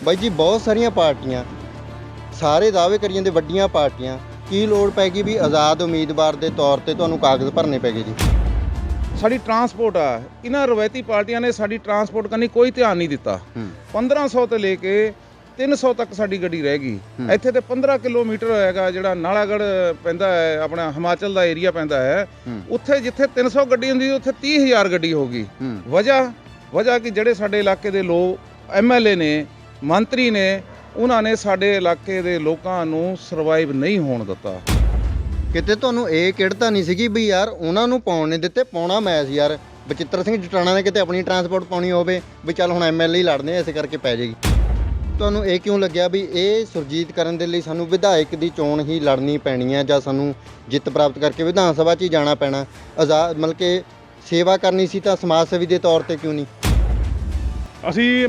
ਬਾਈ ਜੀ ਬਹੁਤ ਸਾਰੀਆਂ ਪਾਰਟੀਆਂ ਸਾਰੇ ਦਾਅਵੇ ਕਰੀ ਜਾਂਦੇ ਵੱਡੀਆਂ ਪਾਰਟੀਆਂ ਕੀ ਲੋੜ ਪੈ ਗਈ ਵੀ ਆਜ਼ਾਦ ਉਮੀਦਵਾਰ ਦੇ ਤੌਰ ਤੇ ਤੁਹਾਨੂੰ ਕਾਗਜ਼ ਭਰਨੇ ਪੈ ਗਏ ਜੀ। ਸਾਡੀ ਟਰਾਂਸਪੋਰਟ ਆ ਇਹਨਾਂ ਰਵਾਇਤੀ ਪਾਰਟੀਆਂ ਨੇ ਸਾਡੀ ਟਰਾਂਸਪੋਰਟ ਕਰਨੀ ਕੋਈ ਧਿਆਨ ਨਹੀਂ ਦਿੱਤਾ। 1500 ਤੋਂ ਲੈ ਕੇ 300 ਤੱਕ ਸਾਡੀ ਗੱਡੀ ਰਹਿ ਗਈ। ਇੱਥੇ ਤੇ 15 ਕਿਲੋਮੀਟਰ ਹੋਏਗਾ ਜਿਹੜਾ ਨਾਲਾਗੜ੍ਹ ਪੈਂਦਾ ਹੈ ਆਪਣਾ ਹਿਮਾਚਲ ਦਾ ਏਰੀਆ ਪੈਂਦਾ ਹੈ, ਉੱਥੇ ਜਿੱਥੇ 300 ਗੱਡੀ ਹੁੰਦੀ ਉੱਥੇ 30,000 ਗੱਡੀ ਹੋ ਗਈ। ਵਜ੍ਹਾ ਕਿ ਜਿਹੜੇ ਸਾਡੇ ਇਲਾਕੇ ਦੇ ਲੋਕ MLA ਨੇ ਮੰਤਰੀ ਨੇ ਉਹਨਾਂ ਨੇ ਸਾਡੇ ਇਲਾਕੇ ਦੇ ਲੋਕਾਂ ਨੂੰ ਸਰਵਾਈਵ ਨਹੀਂ ਹੋਣ ਦਿੱਤਾ। ਕਿਤੇ ਤੁਹਾਨੂੰ ਇਹ ਕਿਹੜਤਾ ਨਹੀਂ ਸੀਗੀ ਵੀ ਯਾਰ ਉਹਨਾਂ ਨੂੰ ਪਾਉਣ ਨਹੀਂ ਦਿੱਤੇ, ਪਾਉਣਾ ਮੈਂ ਸੀ ਯਾਰ। ਬਚਿੱਤਰ ਸਿੰਘ ਜਟਾਣਾ ਨੇ ਕਿਤੇ ਆਪਣੀ ਟਰਾਂਸਪੋਰਟ ਪਾਉਣੀ ਹੋਵੇ ਵੀ ਚੱਲ ਹੁਣ MLA ਹੀ ਲੜਨੇ ਐਸੇ ਕਰਕੇ ਪੈ ਜਾਏਗੀ। ਤੁਹਾਨੂੰ ਇਹ ਕਿਉਂ ਲੱਗਿਆ ਵੀ ਇਹ ਸੁਰਜੀਤ ਕਰਨ ਦੇ ਲਈ ਸਾਨੂੰ ਵਿਧਾਇਕ ਦੀ ਚੋਣ ਹੀ ਲੜਨੀ ਪੈਣੀ ਹੈ ਜਾਂ ਸਾਨੂੰ ਜਿੱਤ ਪ੍ਰਾਪਤ ਕਰਕੇ ਵਿਧਾਨ ਸਭਾ 'ਚ ਹੀ ਜਾਣਾ ਪੈਣਾ? ਆਜ਼ਾਦ ਮਤਲਬ ਕਿ ਸੇਵਾ ਕਰਨੀ ਸੀ ਤਾਂ ਸਮਾਜ ਸੇਵੀ ਦੇ ਤੌਰ ਤੇ ਕਿਉਂ ਨਹੀਂ?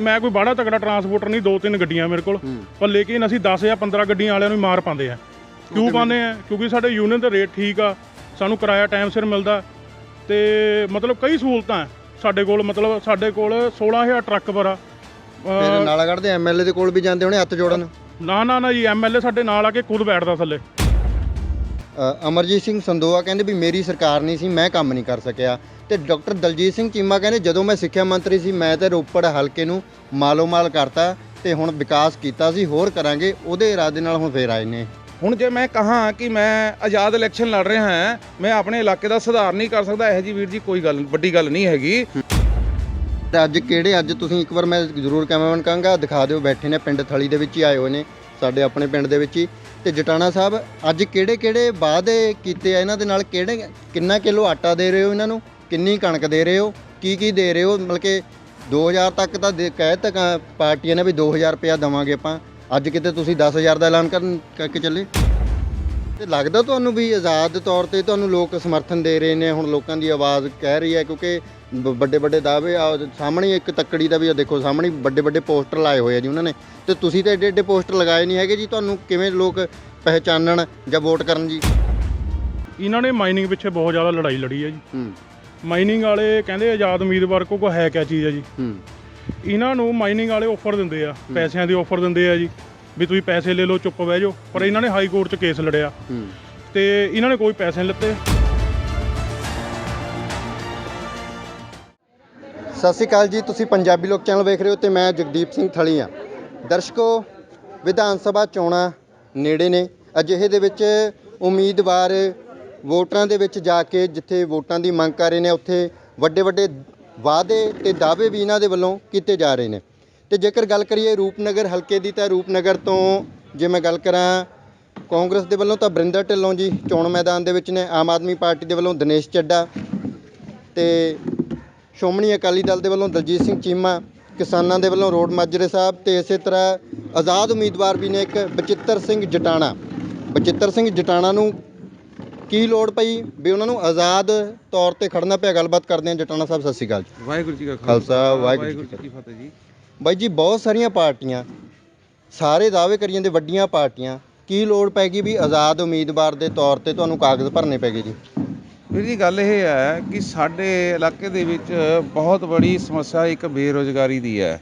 ਮੈਂ ਕੋਈ ਬਾੜਾ ਤਕੜਾ ਟਰਾਂਸਪੋਰਟਰ ਨਹੀਂ, 2-3 ਗੱਡੀਆਂ ਮੇਰੇ ਕੋਲ, ਪਰ ਲੇਕਿਨ ਅਸੀਂ 10 ਜਾਂ 15 ਗੱਡੀਆਂ ਵਾਲਿਆਂ ਨੂੰ ਮਾਰ ਪਾਉਂਦੇ ਆ। ਕਿਉਂ ਪਾਉਂਦੇ ਆ? ਕਿਉਂਕਿ ਸਾਡੇ ਯੂਨੀਅਨ ਦਾ ਰੇਟ ਠੀਕ ਆ, ਸਾਨੂੰ ਕਿਰਾਇਆ ਟਾਈਮ ਸਿਰ ਮਿਲਦਾ ਤੇ ਮਤਲਬ ਕਈ ਸਹੂਲਤਾਂ ਸਾਡੇ ਕੋਲ। ਮਤਲਬ ਸਾਡੇ ਕੋਲ 16,000 ਟਰੱਕ ਪਰ ਆ। ਫਿਰ ਨਾਲਾਗੜ੍ਹ ਦੇ MLA ਦੇ ਕੋਲ ਵੀ ਜਾਂਦੇ ਹੋਣੇ ਹੱਥ ਜੋੜਨ? ਨਾ ਜੀ, MLA ਸਾਡੇ ਨਾਲ ਆ ਕੇ ਖੁਦ ਬੈਠਦਾ ਥੱਲੇ। ਅਮਰਜੀਤ ਸਿੰਘ ਸੰਦੋਆ ਕਹਿੰਦੇ ਵੀ ਮੇਰੀ ਸਰਕਾਰ ਨਹੀਂ ਸੀ, ਮੈਂ ਕੰਮ ਨਹੀਂ ਕਰ ਸਕਿਆ। ਤੇ ਡਾਕਟਰ ਦਲਜੀਤ ਸਿੰਘ ਚੀਮਾ ਕਹਿੰਦੇ ਜਦੋਂ ਮੈਂ ਸਿੱਖਿਆ ਮੰਤਰੀ ਸੀ ਮੈਂ ਤੇ ਰੋਪੜ ਹਲਕੇ ਨੂੰ ਮਾਲੋ ਮਾਲ ਕਰਤਾ ਤੇ ਹੁਣ ਵਿਕਾਸ ਕੀਤਾ ਸੀ, ਹੋਰ ਕਰਾਂਗੇ। ਉਹਦੇ ਇਰਾਦੇ ਨਾਲ ਹੁਣ ਫੇਰ ਆਏ ਨੇ। ਹੁਣ ਜੇ ਮੈਂ ਕਹਾਂ ਕਿ ਮੈਂ ਆਜ਼ਾਦ ਇਲੈਕਸ਼ਨ ਲੜ ਰਿਹਾ ਹਾਂ, ਮੈਂ ਆਪਣੇ ਇਲਾਕੇ ਦਾ ਸੁਧਾਰ ਨਹੀਂ ਕਰ ਸਕਦਾ, ਇਹੋ ਜੀ ਵੀਰ ਜੀ ਕੋਈ ਗੱਲ ਵੱਡੀ ਗੱਲ ਨਹੀਂ ਹੈਗੀ। ਅੱਜ ਤੁਸੀਂ ਇੱਕ ਵਾਰ ਮੈਂ ਜ਼ਰੂਰ ਕੈਮਰਾਮੈਨ ਕਹਾਂਗਾ ਦਿਖਾ ਦਿਓ, ਬੈਠੇ ਨੇ ਪਿੰਡ ਥਲੀ ਦੇ ਵਿੱਚ ਹੀ ਆਏ ਹੋਏ ਨੇ ਸਾਡੇ ਆਪਣੇ ਪਿੰਡ ਦੇ ਵਿੱਚ ਹੀ। ਤੇ ਜਟਾਣਾ ਸਾਹਿਬ ਅੱਜ ਕਿਹੜੇ ਵਾਅਦੇ ਕੀਤੇ ਆ ਇਹਨਾਂ ਦੇ ਨਾਲ? ਕਿੰਨਾ ਕਿਲੋ ਆਟਾ ਦੇ ਰਹੇ ਹੋ ਇਹਨਾਂ ਨੂੰ, ਕਿੰਨੀ ਕਣਕ ਦੇ ਰਹੇ ਹੋ, ਕੀ ਦੇ ਰਹੇ ਹੋ? ਮਤਲਬ ਕਿ 2000 ਤੱਕ ਤਾਂ ਕਹਿ ਤੱਕ ਪਾਰਟੀਆਂ ਨੇ ਵੀ 2000 ਰੁਪਇਆ ਦੇਵਾਂਗੇ ਆਪਾਂ, ਅੱਜ ਕਿਤੇ ਤੁਸੀਂ 10,000 ਦਾ ਐਲਾਨ ਕਰਕੇ ਚੱਲੇ। ਤੇ ਲੱਗਦਾ ਤੁਹਾਨੂੰ ਵੀ ਆਜ਼ਾਦ ਤੌਰ ਤੇ ਤੁਹਾਨੂੰ ਲੋਕ ਸਮਰਥਨ ਦੇ ਰਹੇ ਨੇ? ਹੁਣ ਲੋਕਾਂ ਦੀ ਆਵਾਜ਼ ਕਹਿ ਰਹੀ ਹੈ ਕਿਉਂਕਿ ਵੱਡੇ ਦਾਅਵੇ ਸਾਹਮਣੇ ਇੱਕ ਤੱਕੜੀ ਦਾ ਵੀ ਦੇਖੋ ਸਾਹਮਣੇ ਵੱਡੇ ਪੋਸਟਰ ਲਾਏ ਹੋਏ ਆ ਜੀ ਉਹਨਾਂ ਨੇ, ਤੇ ਤੁਸੀਂ ਤਾਂ ਏਡੇ ਪੋਸਟਰ ਲਗਾਏ ਨਹੀਂ ਹੈਗੇ ਜੀ। ਤੁਹਾਨੂੰ ਕਿਵੇਂ ਲੋਕ ਪਹਿਚਾਨਣ ਜਾਂ ਵੋਟ ਕਰਨ ਜੀ? ਇਹਨਾਂ ਨੇ ਮਾਈਨਿੰਗ ਪਿੱਛੇ ਬਹੁਤ ਜ਼ਿਆਦਾ ਲੜਾਈ ਲੜੀ ਹੈ ਜੀ। ਮਾਈਨਿੰਗ ਵਾਲੇ ਕਹਿੰਦੇ ਆਜ਼ਾਦ ਉਮੀਦਵਾਰ ਕੋ ਹੈ ਕਿਆ ਚੀਜ਼ ਹੈ ਜੀ। ਇਹਨਾਂ ਨੂੰ ਮਾਈਨਿੰਗ ਵਾਲੇ ਆਫਰ ਦਿੰਦੇ ਆ, ਪੈਸਿਆਂ ਦੀ ਆਫਰ ਦਿੰਦੇ ਆ ਜੀ ਵੀ ਤੁਸੀਂ ਪੈਸੇ ਲੈ ਲਓ, ਚੁੱਪ ਬਹਿ ਜਾਓ। ਪਰ ਇਹਨਾਂ ਨੇ ਹਾਈ ਕੋਰਟ 'ਚ ਕੇਸ ਲੜਿਆ ਤੇ ਇਹਨਾਂ ਨੇ ਕੋਈ ਪੈਸੇ ਨਹੀਂ ਲਿੱਤੇ। ਸਤਿ ਸ਼੍ਰੀ ਅਕਾਲ ਜੀ, ਤੁਸੀਂ ਪੰਜਾਬੀ ਲੋਕ ਚੈਨਲ ਵੇਖ ਰਹੇ ਹੋ ਤੇ ਮੈਂ ਜਗਦੀਪ ਸਿੰਘ ਥਲੀ ਹਾਂ। ਦਰਸ਼ਕੋ, ਵਿਧਾਨ ਸਭਾ ਚੋਣਾਂ ਨੇੜੇ ਨੇ। ਅਜਿਹੇ ਦੇ ਵਿੱਚ ਉਮੀਦਵਾਰ ਵੋਟਰਾਂ ਦੇ ਵਿੱਚ ਜਾ ਕੇ ਜਿੱਥੇ ਵੋਟਾਂ ਦੀ ਮੰਗ ਕਰ ਰਹੇ ਨੇ ਉੱਥੇ ਵੱਡੇ ਵਾਅਦੇ ਤੇ ਦਾਅਵੇ ਵੀ ਇਹਨਾਂ ਦੇ ਵੱਲੋਂ ਕੀਤੇ ਜਾ ਰਹੇ ਨੇ। ਤੇ ਜੇਕਰ ਗੱਲ ਕਰੀਏ ਰੂਪਨਗਰ ਹਲਕੇ ਦੀ ਤਾਂ ਰੂਪਨਗਰ ਤੋਂ ਜੇ ਮੈਂ ਗੱਲ ਕਰਾਂ ਕਾਂਗਰਸ ਦੇ ਵੱਲੋਂ ਤਾਂ ਬਰਿੰਦਰ ਢਿੱਲੋਂ ਜੀ ਚੋਣ ਮੈਦਾਨ ਦੇ ਵਿੱਚ ਨੇ, ਆਮ ਆਦਮੀ ਪਾਰਟੀ ਦੇ ਵੱਲੋਂ ਦਿਨੇਸ਼ ਚੱਡਾ ਤੇ ਸ਼੍ਰੋਮਣੀ ਅਕਾਲੀ ਦਲ ਦੇ ਵੱਲੋਂ ਦਲਜੀਤ ਸਿੰਘ ਚੀਮਾ, ਕਿਸਾਨਾਂ ਦੇ ਵੱਲੋਂ ਰੋਡ ਮਾਜਰੇ ਸਾਹਿਬ ਤੇ ਇਸੇ ਤਰ੍ਹਾਂ ਆਜ਼ਾਦ ਉਮੀਦਵਾਰ ਵੀ ਨੇ ਇੱਕ ਬਚਿੱਤਰ ਸਿੰਘ ਜਟਾਣਾ। ਬਚਿੱਤਰ ਸਿੰਘ ਜਟਾਣਾ ਨੂੰ ਕੀ ਲੋੜ ਪਈ ਵੀ ਉਹਨਾਂ ਨੂੰ ਆਜ਼ਾਦ ਤੌਰ ਤੇ ਖੜਨਾ ਪਿਆ? ਗੱਲਬਾਤ ਕਰਦੇ ਹਾਂ। ਜਟਾਣਾ ਸਾਹਿਬ ਸਤਿ ਸ਼੍ਰੀ ਅਕਾਲ ਜੀ। ਵਾਹਿਗੁਰੂ ਜੀ ਕਾ ਖਾਲਸਾ ਵਾਹਿਗੁਰੂ ਜੀ ਕੀ ਫਤਿਹ ਜੀ। ਬਾਈ ਜੀ ਬਹੁਤ ਸਾਰੀਆਂ ਪਾਰਟੀਆਂ ਸਾਰੇ ਦਾਅਵੇ ਕਰੀ ਜਾਂਦੇ ਵੱਡੀਆਂ ਪਾਰਟੀਆਂ, ਕੀ ਲੋੜ ਪੈ ਗਈ ਵੀ ਆਜ਼ਾਦ ਉਮੀਦਵਾਰ ਦੇ ਤੌਰ ਤੇ ਤੁਹਾਨੂੰ ਕਾਗਜ਼ ਭਰਨੇ ਪੈ ਗਏ ਜੀ? ਵੀਰ ਜੀ ਗੱਲ ਇਹ ਹੈ ਕਿ ਸਾਡੇ ਇਲਾਕੇ ਦੇ ਵਿੱਚ ਬਹੁਤ ਬੜੀ ਸਮੱਸਿਆ ਇੱਕ ਬੇਰੁਜ਼ਗਾਰੀ ਦੀ ਹੈ।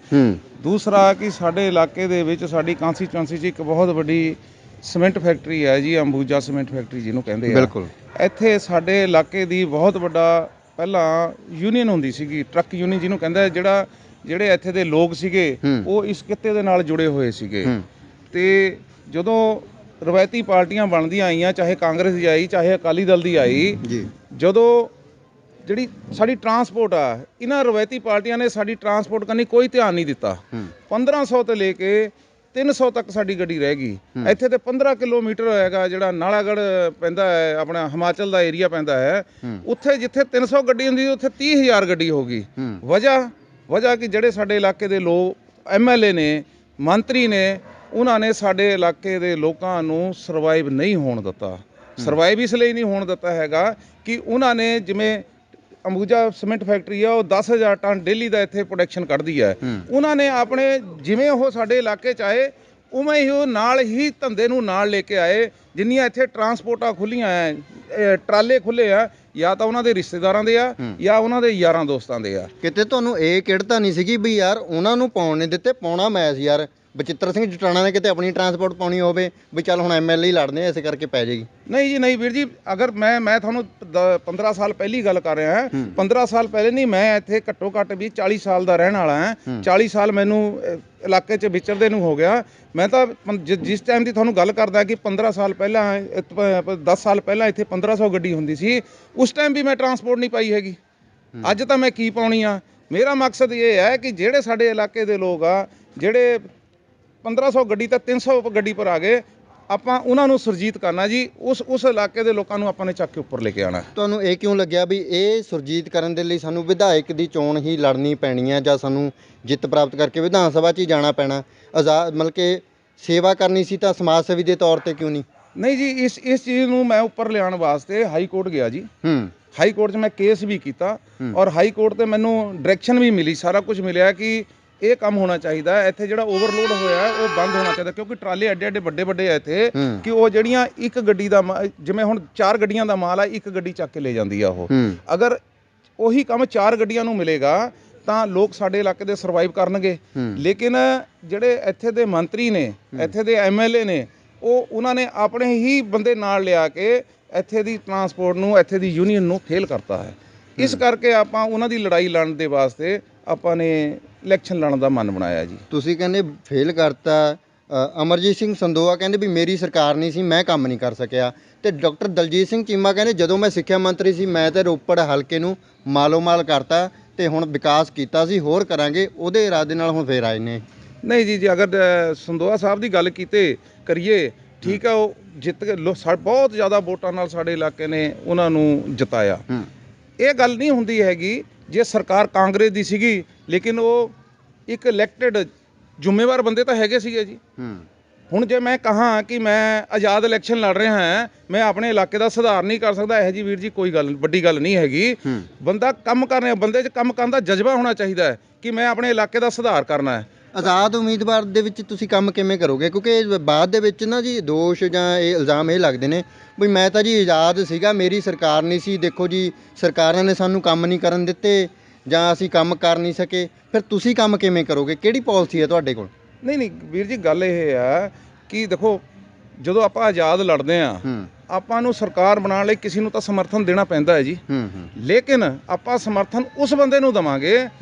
ਦੂਸਰਾ ਕਿ ਸਾਡੇ ਇਲਾਕੇ ਦੇ ਵਿੱਚ ਸਾਡੀ ਕਾਂਸਟੀਚੁਐਂਸੀ 'ਚ ਇੱਕ ਬਹੁਤ ਵੱਡੀ ਸੀਮੈਂਟ ਫੈਕਟਰੀ ਹੈ ਜੀ, ਅੰਬੂਜਾ ਸੀਮੈਂਟ ਫੈਕਟਰੀ ਜਿਹਨੂੰ ਕਹਿੰਦੇ ਆ। ਬਿਲਕੁਲ। ਇੱਥੇ ਸਾਡੇ ਇਲਾਕੇ ਦੀ ਬਹੁਤ ਵੱਡਾ ਪਹਿਲਾਂ ਯੂਨੀਅਨ ਹੁੰਦੀ ਸੀਗੀ, ਟਰੱਕ ਯੂਨੀਅਨ ਜਿਹਨੂੰ ਕਹਿੰਦਾ, ਜਿਹੜੇ ਇੱਥੇ ਦੇ ਲੋਕ ਸੀਗੇ ਉਹ ਇਸ ਕਿੱਤੇ ਦੇ ਨਾਲ ਜੁੜੇ ਹੋਏ ਸੀਗੇ। ਤੇ ਜਦੋਂ ਰਵਾਇਤੀ ਪਾਰਟੀਆਂ ਬਣਦੀਆਂ ਆਈਆਂ, ਚਾਹੇ ਕਾਂਗਰਸ ਦੀ ਆਈ ਚਾਹੇ ਅਕਾਲੀ ਦਲ ਦੀ ਆਈ, ਜਦੋਂ ਜਿਹੜੀ ਸਾਡੀ ਟਰਾਂਸਪੋਰਟ ਆ ਇਹਨਾਂ ਰਵਾਇਤੀ ਪਾਰਟੀਆਂ ਨੇ ਸਾਡੀ ਟਰਾਂਸਪੋਰਟ ਕਰਨੀ ਕੋਈ ਧਿਆਨ ਨਹੀਂ ਦਿੱਤਾ। 1500 ਤੋਂ ਲੈ ਕੇ 300 ਤੱਕ ਸਾਡੀ ਗੱਡੀ ਰਹਿ ਗਈ। ਇੱਥੇ ਤੇ 15 ਕਿਲੋਮੀਟਰ ਹੋਏਗਾ ਜਿਹੜਾ ਨਾਲਾਗੜ੍ਹ ਪੈਂਦਾ ਹੈ ਆਪਣਾ ਹਿਮਾਚਲ ਦਾ ਏਰੀਆ ਪੈਂਦਾ ਹੈ, ਉੱਥੇ ਜਿੱਥੇ 300 ਗੱਡੀ ਹੁੰਦੀ ਉੱਥੇ 30,000 ਗੱਡੀ ਹੋ ਗਈ। ਵਜ੍ਹਾ ਕਿ ਜਿਹੜੇ ਸਾਡੇ ਇਲਾਕੇ ਦੇ ਲੋਕ MLA ਨੇ ਮੰਤਰੀ ਨੇ ਉਹਨਾਂ ਨੇ ਸਾਡੇ ਇਲਾਕੇ ਦੇ ਲੋਕਾਂ ਨੂੰ ਸਰਵਾਈਵ ਨਹੀਂ ਹੋਣ ਦਿੱਤਾ। ਸਰਵਾਈਵ ਇਸ ਲਈ ਨਹੀਂ ਹੋਣ ਦਿੱਤਾ ਹੈਗਾ ਕਿ ਉਹਨਾਂ ਨੇ ਜਿਵੇਂ ਅੰਬੂਜਾ ਸੀਮੈਂਟ ਫੈਕਟਰੀ ਆ ਉਹ 10,000 ਟਨ ਡੇਲੀ ਦਾ ਇੱਥੇ ਪ੍ਰੋਡਕਸ਼ਨ ਕੱਢਦੀ ਹੈ। ਉਹਨਾਂ ਨੇ ਆਪਣੇ ਜਿਵੇਂ ਉਹ ਸਾਡੇ ਇਲਾਕੇ 'ਚ ਆਏ ਉਵੇਂ ਹੀ ਉਹ ਨਾਲ ਹੀ ਧੰਦੇ ਨੂੰ ਨਾਲ ਲੈ ਕੇ ਆਏ। ਜਿੰਨੀਆਂ ਇੱਥੇ ਟਰਾਂਸਪੋਰਟਾਂ ਖੁੱਲ੍ਹੀਆਂ ਹੈ, ਟਰਾਲੇ ਖੁੱਲ੍ਹੇ ਆ, ਜਾਂ ਤਾਂ ਉਹਨਾਂ ਦੇ ਰਿਸ਼ਤੇਦਾਰਾਂ ਦੇ ਆ ਜਾਂ ਉਹਨਾਂ ਦੇ ਯਾਰਾਂ ਦੋਸਤਾਂ ਦੇ ਆ। ਕਿਤੇ ਤੁਹਾਨੂੰ ਇਹ ਕਿਹੜਤਾ ਨਹੀਂ ਸੀਗੀ ਵੀ ਯਾਰ ਉਹਨਾਂ ਨੂੰ ਪਾਉਣ ਨਹੀਂ ਦਿੱਤੇ, ਪਾਉਣਾ ਮੈਂ ਸੀ ਯਾਰ। ਬਚਿੱਤਰ ਸਿੰਘ ਜਟਾਣਾ ਨੇ ਕਿਤੇ ਆਪਣੀ ਟਰਾਂਸਪੋਰਟ ਪਾਉਣੀ ਹੋਵੇ ਵੀ ਚੱਲ ਹੁਣ ਐਮਐਲਏ ਹੀ ਲੜਨੇ ਆ, ਇਸੇ ਕਰਕੇ ਪੈ ਜਾਏਗੀ। ਨਹੀਂ ਜੀ ਨਹੀਂ ਵੀਰ ਜੀ, ਅਗਰ ਮੈਂ ਤੁਹਾਨੂੰ 15 ਸਾਲ ਪਹਿਲੀ ਗੱਲ ਕਰ ਰਿਹਾ ਹਾਂ। 15 ਸਾਲ ਪਹਿਲੇ ਨਹੀਂ, ਮੈਂ ਇੱਥੇ ਘੱਟੋ ਘੱਟ ਵੀ 40 ਸਾਲ ਦਾ ਰਹਿਣ ਵਾਲਾ ਹਾਂ। 40 ਸਾਲ ਮੈਨੂੰ ਇਲਾਕੇ 'ਚ ਵਿਚਰਦੇ ਨੂੰ ਹੋ ਗਿਆ। ਮੈਂ ਤਾਂ ਜਿਸ ਟਾਈਮ ਦੀ ਤੁਹਾਨੂੰ ਗੱਲ ਕਰਦਾ ਕਿ 15 ਸਾਲ ਪਹਿਲਾਂ 10 ਸਾਲ ਪਹਿਲਾਂ ਇੱਥੇ 1500 ਗੱਡੀ ਹੁੰਦੀ ਸੀ, ਉਸ ਟਾਈਮ ਵੀ ਮੈਂ ਟਰਾਂਸਪੋਰਟ ਨਹੀਂ ਪਾਈ ਹੈਗੀ। ਅੱਜ ਤਾਂ ਮੈਂ ਕੀ ਪਾਉਣੀ ਆ। ਮੇਰਾ ਮਕਸਦ ਇਹ ਹੈ ਕਿ ਜਿਹੜੇ ਸਾਡੇ ਇਲਾਕੇ ਦੇ ਲੋਕ ਆ, ਜਿਹੜੇ 1500 ਗੱਡੀ ਤਾਂ 300 ਗੱਡੀ ਪਰ ਆ ਗਏ, ਆਪਾਂ ਉਹਨਾਂ ਨੂੰ ਸੁਰਜੀਤ ਕਰਨਾ ਜੀ। ਉਸ ਇਲਾਕੇ ਦੇ ਲੋਕਾਂ ਨੂੰ ਆਪਾਂ ਨੇ ਚੱਕ ਕੇ ਉੱਪਰ ਲੈ ਕੇ ਆਉਣਾ। ਤੁਹਾਨੂੰ ਇਹ ਕਿਉਂ ਲੱਗਿਆ ਵੀ ਇਹ ਸੁਰਜੀਤ ਕਰਨ ਦੇ ਲਈ ਸਾਨੂੰ ਵਿਧਾਇਕ ਦੀ ਚੋਣ ਹੀ ਲੜਨੀ ਪੈਣੀ ਹੈ, ਜਾਂ ਸਾਨੂੰ ਜਿੱਤ ਪ੍ਰਾਪਤ ਕਰਕੇ ਵਿਧਾਨ ਸਭਾ 'ਚ ਹੀ ਜਾਣਾ ਪੈਣਾ? ਆਜ਼ਾਦ ਮਤਲਬ ਕਿ ਸੇਵਾ ਕਰਨੀ ਸੀ ਤਾਂ ਸਮਾਜ ਸੇਵੀ ਦੇ ਤੌਰ ਤੇ ਕਿਉਂ ਨਹੀਂ? ਨਹੀਂ ਜੀ, ਇਸ ਚੀਜ਼ ਨੂੰ ਮੈਂ ਉੱਪਰ ਲਿਆਉਣ ਵਾਸਤੇ ਹਾਈ ਕੋਰਟ ਗਿਆ ਜੀ। ਹਾਈ ਕੋਰਟ 'ਚ ਮੈਂ ਕੇਸ ਵੀ ਕੀਤਾ ਔਰ ਹਾਈ ਕੋਰਟ ਤੇ ਮੈਨੂੰ ਡਾਇਰੈਕਸ਼ਨ ਵੀ ਮਿਲੀ, ਸਾਰਾ ਕੁਝ ਮਿਲਿਆ ਕਿ ਇਹ ਕੰਮ ਹੋਣਾ ਚਾਹੀਦਾ। ਇੱਥੇ ਜਿਹੜਾ ਓਵਰਲੋਡ ਹੋਇਆ ਉਹ ਬੰਦ ਹੋਣਾ ਚਾਹੀਦਾ, ਕਿਉਂਕਿ ਟਰਾਲੇ ਐਡੇ ਐਡੇ ਵੱਡੇ ਵੱਡੇ ਆ ਇੱਥੇ ਕਿ ਉਹ ਜਿਹੜੀਆਂ ਇੱਕ ਗੱਡੀ ਦਾ ਜਿਵੇਂ ਹੁਣ 4 ਗੱਡੀਆਂ ਦਾ ਮਾਲ ਆ, ਇੱਕ ਗੱਡੀ ਚੱਕ ਕੇ ਲੈ ਜਾਂਦੀ ਆ ਉਹ। ਅਗਰ ਉਹੀ ਕੰਮ 4 ਗੱਡੀਆਂ ਨੂੰ ਮਿਲੇਗਾ ਤਾਂ ਲੋਕ ਸਾਡੇ ਇਲਾਕੇ ਦੇ ਸਰਵਾਈਵ ਕਰਨਗੇ। ਲੇਕਿਨ ਜਿਹੜੇ ਇੱਥੇ ਦੇ ਮੰਤਰੀ ਨੇ, ਇੱਥੇ ਦੇ ਐਮਐਲਏ ਨੇ, ਉਹਨਾਂ ਨੇ ਆਪਣੇ ਹੀ ਬੰਦੇ ਨਾਲ ਲਿਆ ਕੇ ਇੱਥੇ ਦੀ ਟਰਾਂਸਪੋਰਟ ਨੂੰ, ਇੱਥੇ ਦੀ ਯੂਨੀਅਨ ਨੂੰ ਫੇਲ ਕਰਤਾ ਹੈ। ਇਸ ਕਰਕੇ ਆਪਾਂ ਉਹਨਾਂ ਦੀ ਲੜਾਈ ਲੜਨ ਦੇ ਵਾਸਤੇ ਆਪਾਂ ਨੇ ਇਲੈਕਸ਼ਨ ਲੜਨ ਦਾ ਮਨ ਬਣਾਇਆ ਜੀ। ਤੁਸੀਂ ਕਹਿੰਦੇ ਫੇਲ ਕਰਤਾ। ਅਮਰਜੀਤ ਸਿੰਘ ਸੰਦੋਆ ਕਹਿੰਦੇ ਵੀ ਮੇਰੀ ਸਰਕਾਰ ਨਹੀਂ ਸੀ, ਮੈਂ ਕੰਮ ਨਹੀਂ ਕਰ ਸਕਿਆ। ਤੇ ਡਾਕਟਰ ਦਲਜੀਤ ਸਿੰਘ ਚੀਮਾ ਕਹਿੰਦੇ ਜਦੋਂ ਮੈਂ ਸਿੱਖਿਆ ਮੰਤਰੀ ਸੀ ਮੈਂ ਤੇ ਰੋਪੜ ਹਲਕੇ ਨੂੰ ਮਾਲੋ ਮਾਲ ਕਰਤਾ ਤੇ ਹੁਣ ਵਿਕਾਸ ਕੀਤਾ ਸੀ, ਹੋਰ ਕਰਾਂਗੇ। ਉਹਦੇ ਇਰਾਦੇ ਨਾਲ ਹੁਣ ਫੇਰ ਆਏ ਨੇ। ਨਹੀਂ ਜੀ, ਅਗਰ ਸੰਦੋਆ ਸਾਹਿਬ ਦੀ ਗੱਲ ਕਰੀਏ ਠੀਕ ਆ, ਉਹ ਜਿੱਤ ਕੇ ਬਹੁਤ ਜ਼ਿਆਦਾ ਵੋਟਾਂ ਨਾਲ ਸਾਡੇ ਇਲਾਕੇ ਨੇ ਉਹਨਾਂ ਨੂੰ ਜਿਤਾਇਆ। ਇਹ ਗੱਲ ਨਹੀਂ ਹੁੰਦੀ ਹੈਗੀ ਜੇ ਸਰਕਾਰ ਕਾਂਗਰਸ ਦੀ ਸੀਗੀ, ਲੇਕਿਨ ਉਹ ਇੱਕ ਇਲੈਕਟਡ ਜ਼ਿੰਮੇਵਾਰ ਬੰਦੇ ਤਾਂ ਹੈਗੇ ਸੀਗੇ ਜੀ। ਹੁਣ ਜੇ ਮੈਂ ਕਹਾਂ ਕਿ ਮੈਂ ਆਜ਼ਾਦ ਇਲੈਕਸ਼ਨ ਲੜ ਰਿਹਾ ਹਾਂ, ਮੈਂ ਆਪਣੇ ਇਲਾਕੇ ਦਾ ਸੁਧਾਰ ਨਹੀਂ ਕਰ ਸਕਦਾ, ਇਹ ਜੀ ਵੀਰ ਜੀ ਕੋਈ ਗੱਲ ਵੱਡੀ ਗੱਲ ਨਹੀਂ ਹੈਗੀ। ਬੰਦਾ ਕੰਮ ਕਰ ਰਿਹਾ, ਬੰਦੇ 'ਚ ਕੰਮ ਕਰਨ ਦਾ ਜਜ਼ਬਾ ਹੋਣਾ ਚਾਹੀਦਾ ਹੈ ਕਿ ਮੈਂ ਆਪਣੇ ਇਲਾਕੇ ਦਾ ਸੁਧਾਰ ਕਰਨਾ ਹੈ। ਆਜ਼ਾਦ ਉਮੀਦਵਾਰ ਦੇ ਵਿੱਚ ਤੁਸੀਂ ਕੰਮ ਕਿਵੇਂ ਕਰੋਗੇ? ਕਿਉਂਕਿ ਬਾਅਦ ਦੇ ਵਿੱਚ ਨਾ ਜੀ ਦੋਸ਼ ਜਾਂ ਇਹ ਇਲਜ਼ਾਮ ਇਹ ਲੱਗਦੇ ਨੇ ਵੀ ਮੈਂ ਤਾਂ ਜੀ ਆਜ਼ਾਦ ਸੀਗਾ, ਮੇਰੀ ਸਰਕਾਰ ਨਹੀਂ ਸੀ, ਦੇਖੋ ਜੀ ਸਰਕਾਰਾਂ ਨੇ ਸਾਨੂੰ ਕੰਮ ਨਹੀਂ ਕਰਨ ਦਿੱਤੇ ਜਾਂ ਅਸੀਂ ਕੰਮ ਕਰ ਨਹੀਂ ਸਕੇ। ਫਿਰ ਤੁਸੀਂ ਕੰਮ ਕਿਵੇਂ ਕਰੋਗੇ? ਕਿਹੜੀ ਪਾਲਿਸੀ ਹੈ ਤੁਹਾਡੇ ਕੋਲ? ਨਹੀਂ ਵੀਰ ਜੀ, ਗੱਲ ਇਹ ਆ ਕਿ ਦੇਖੋ ਜਦੋਂ ਆਪਾਂ ਆਜ਼ਾਦ ਲੜਦੇ ਆ, ਆਪਾਂ ਨੂੰ ਸਰਕਾਰ ਬਣਾਉਣ ਲਈ ਕਿਸੇ ਨੂੰ ਤਾਂ ਸਮਰਥਨ ਦੇਣਾ ਪੈਂਦਾ ਹੈ ਜੀ। ਲੇਕਿਨ ਆਪਾਂ ਸਮਰਥਨ ਉਸ ਬੰਦੇ ਨੂੰ ਦੇਵਾਂਗੇ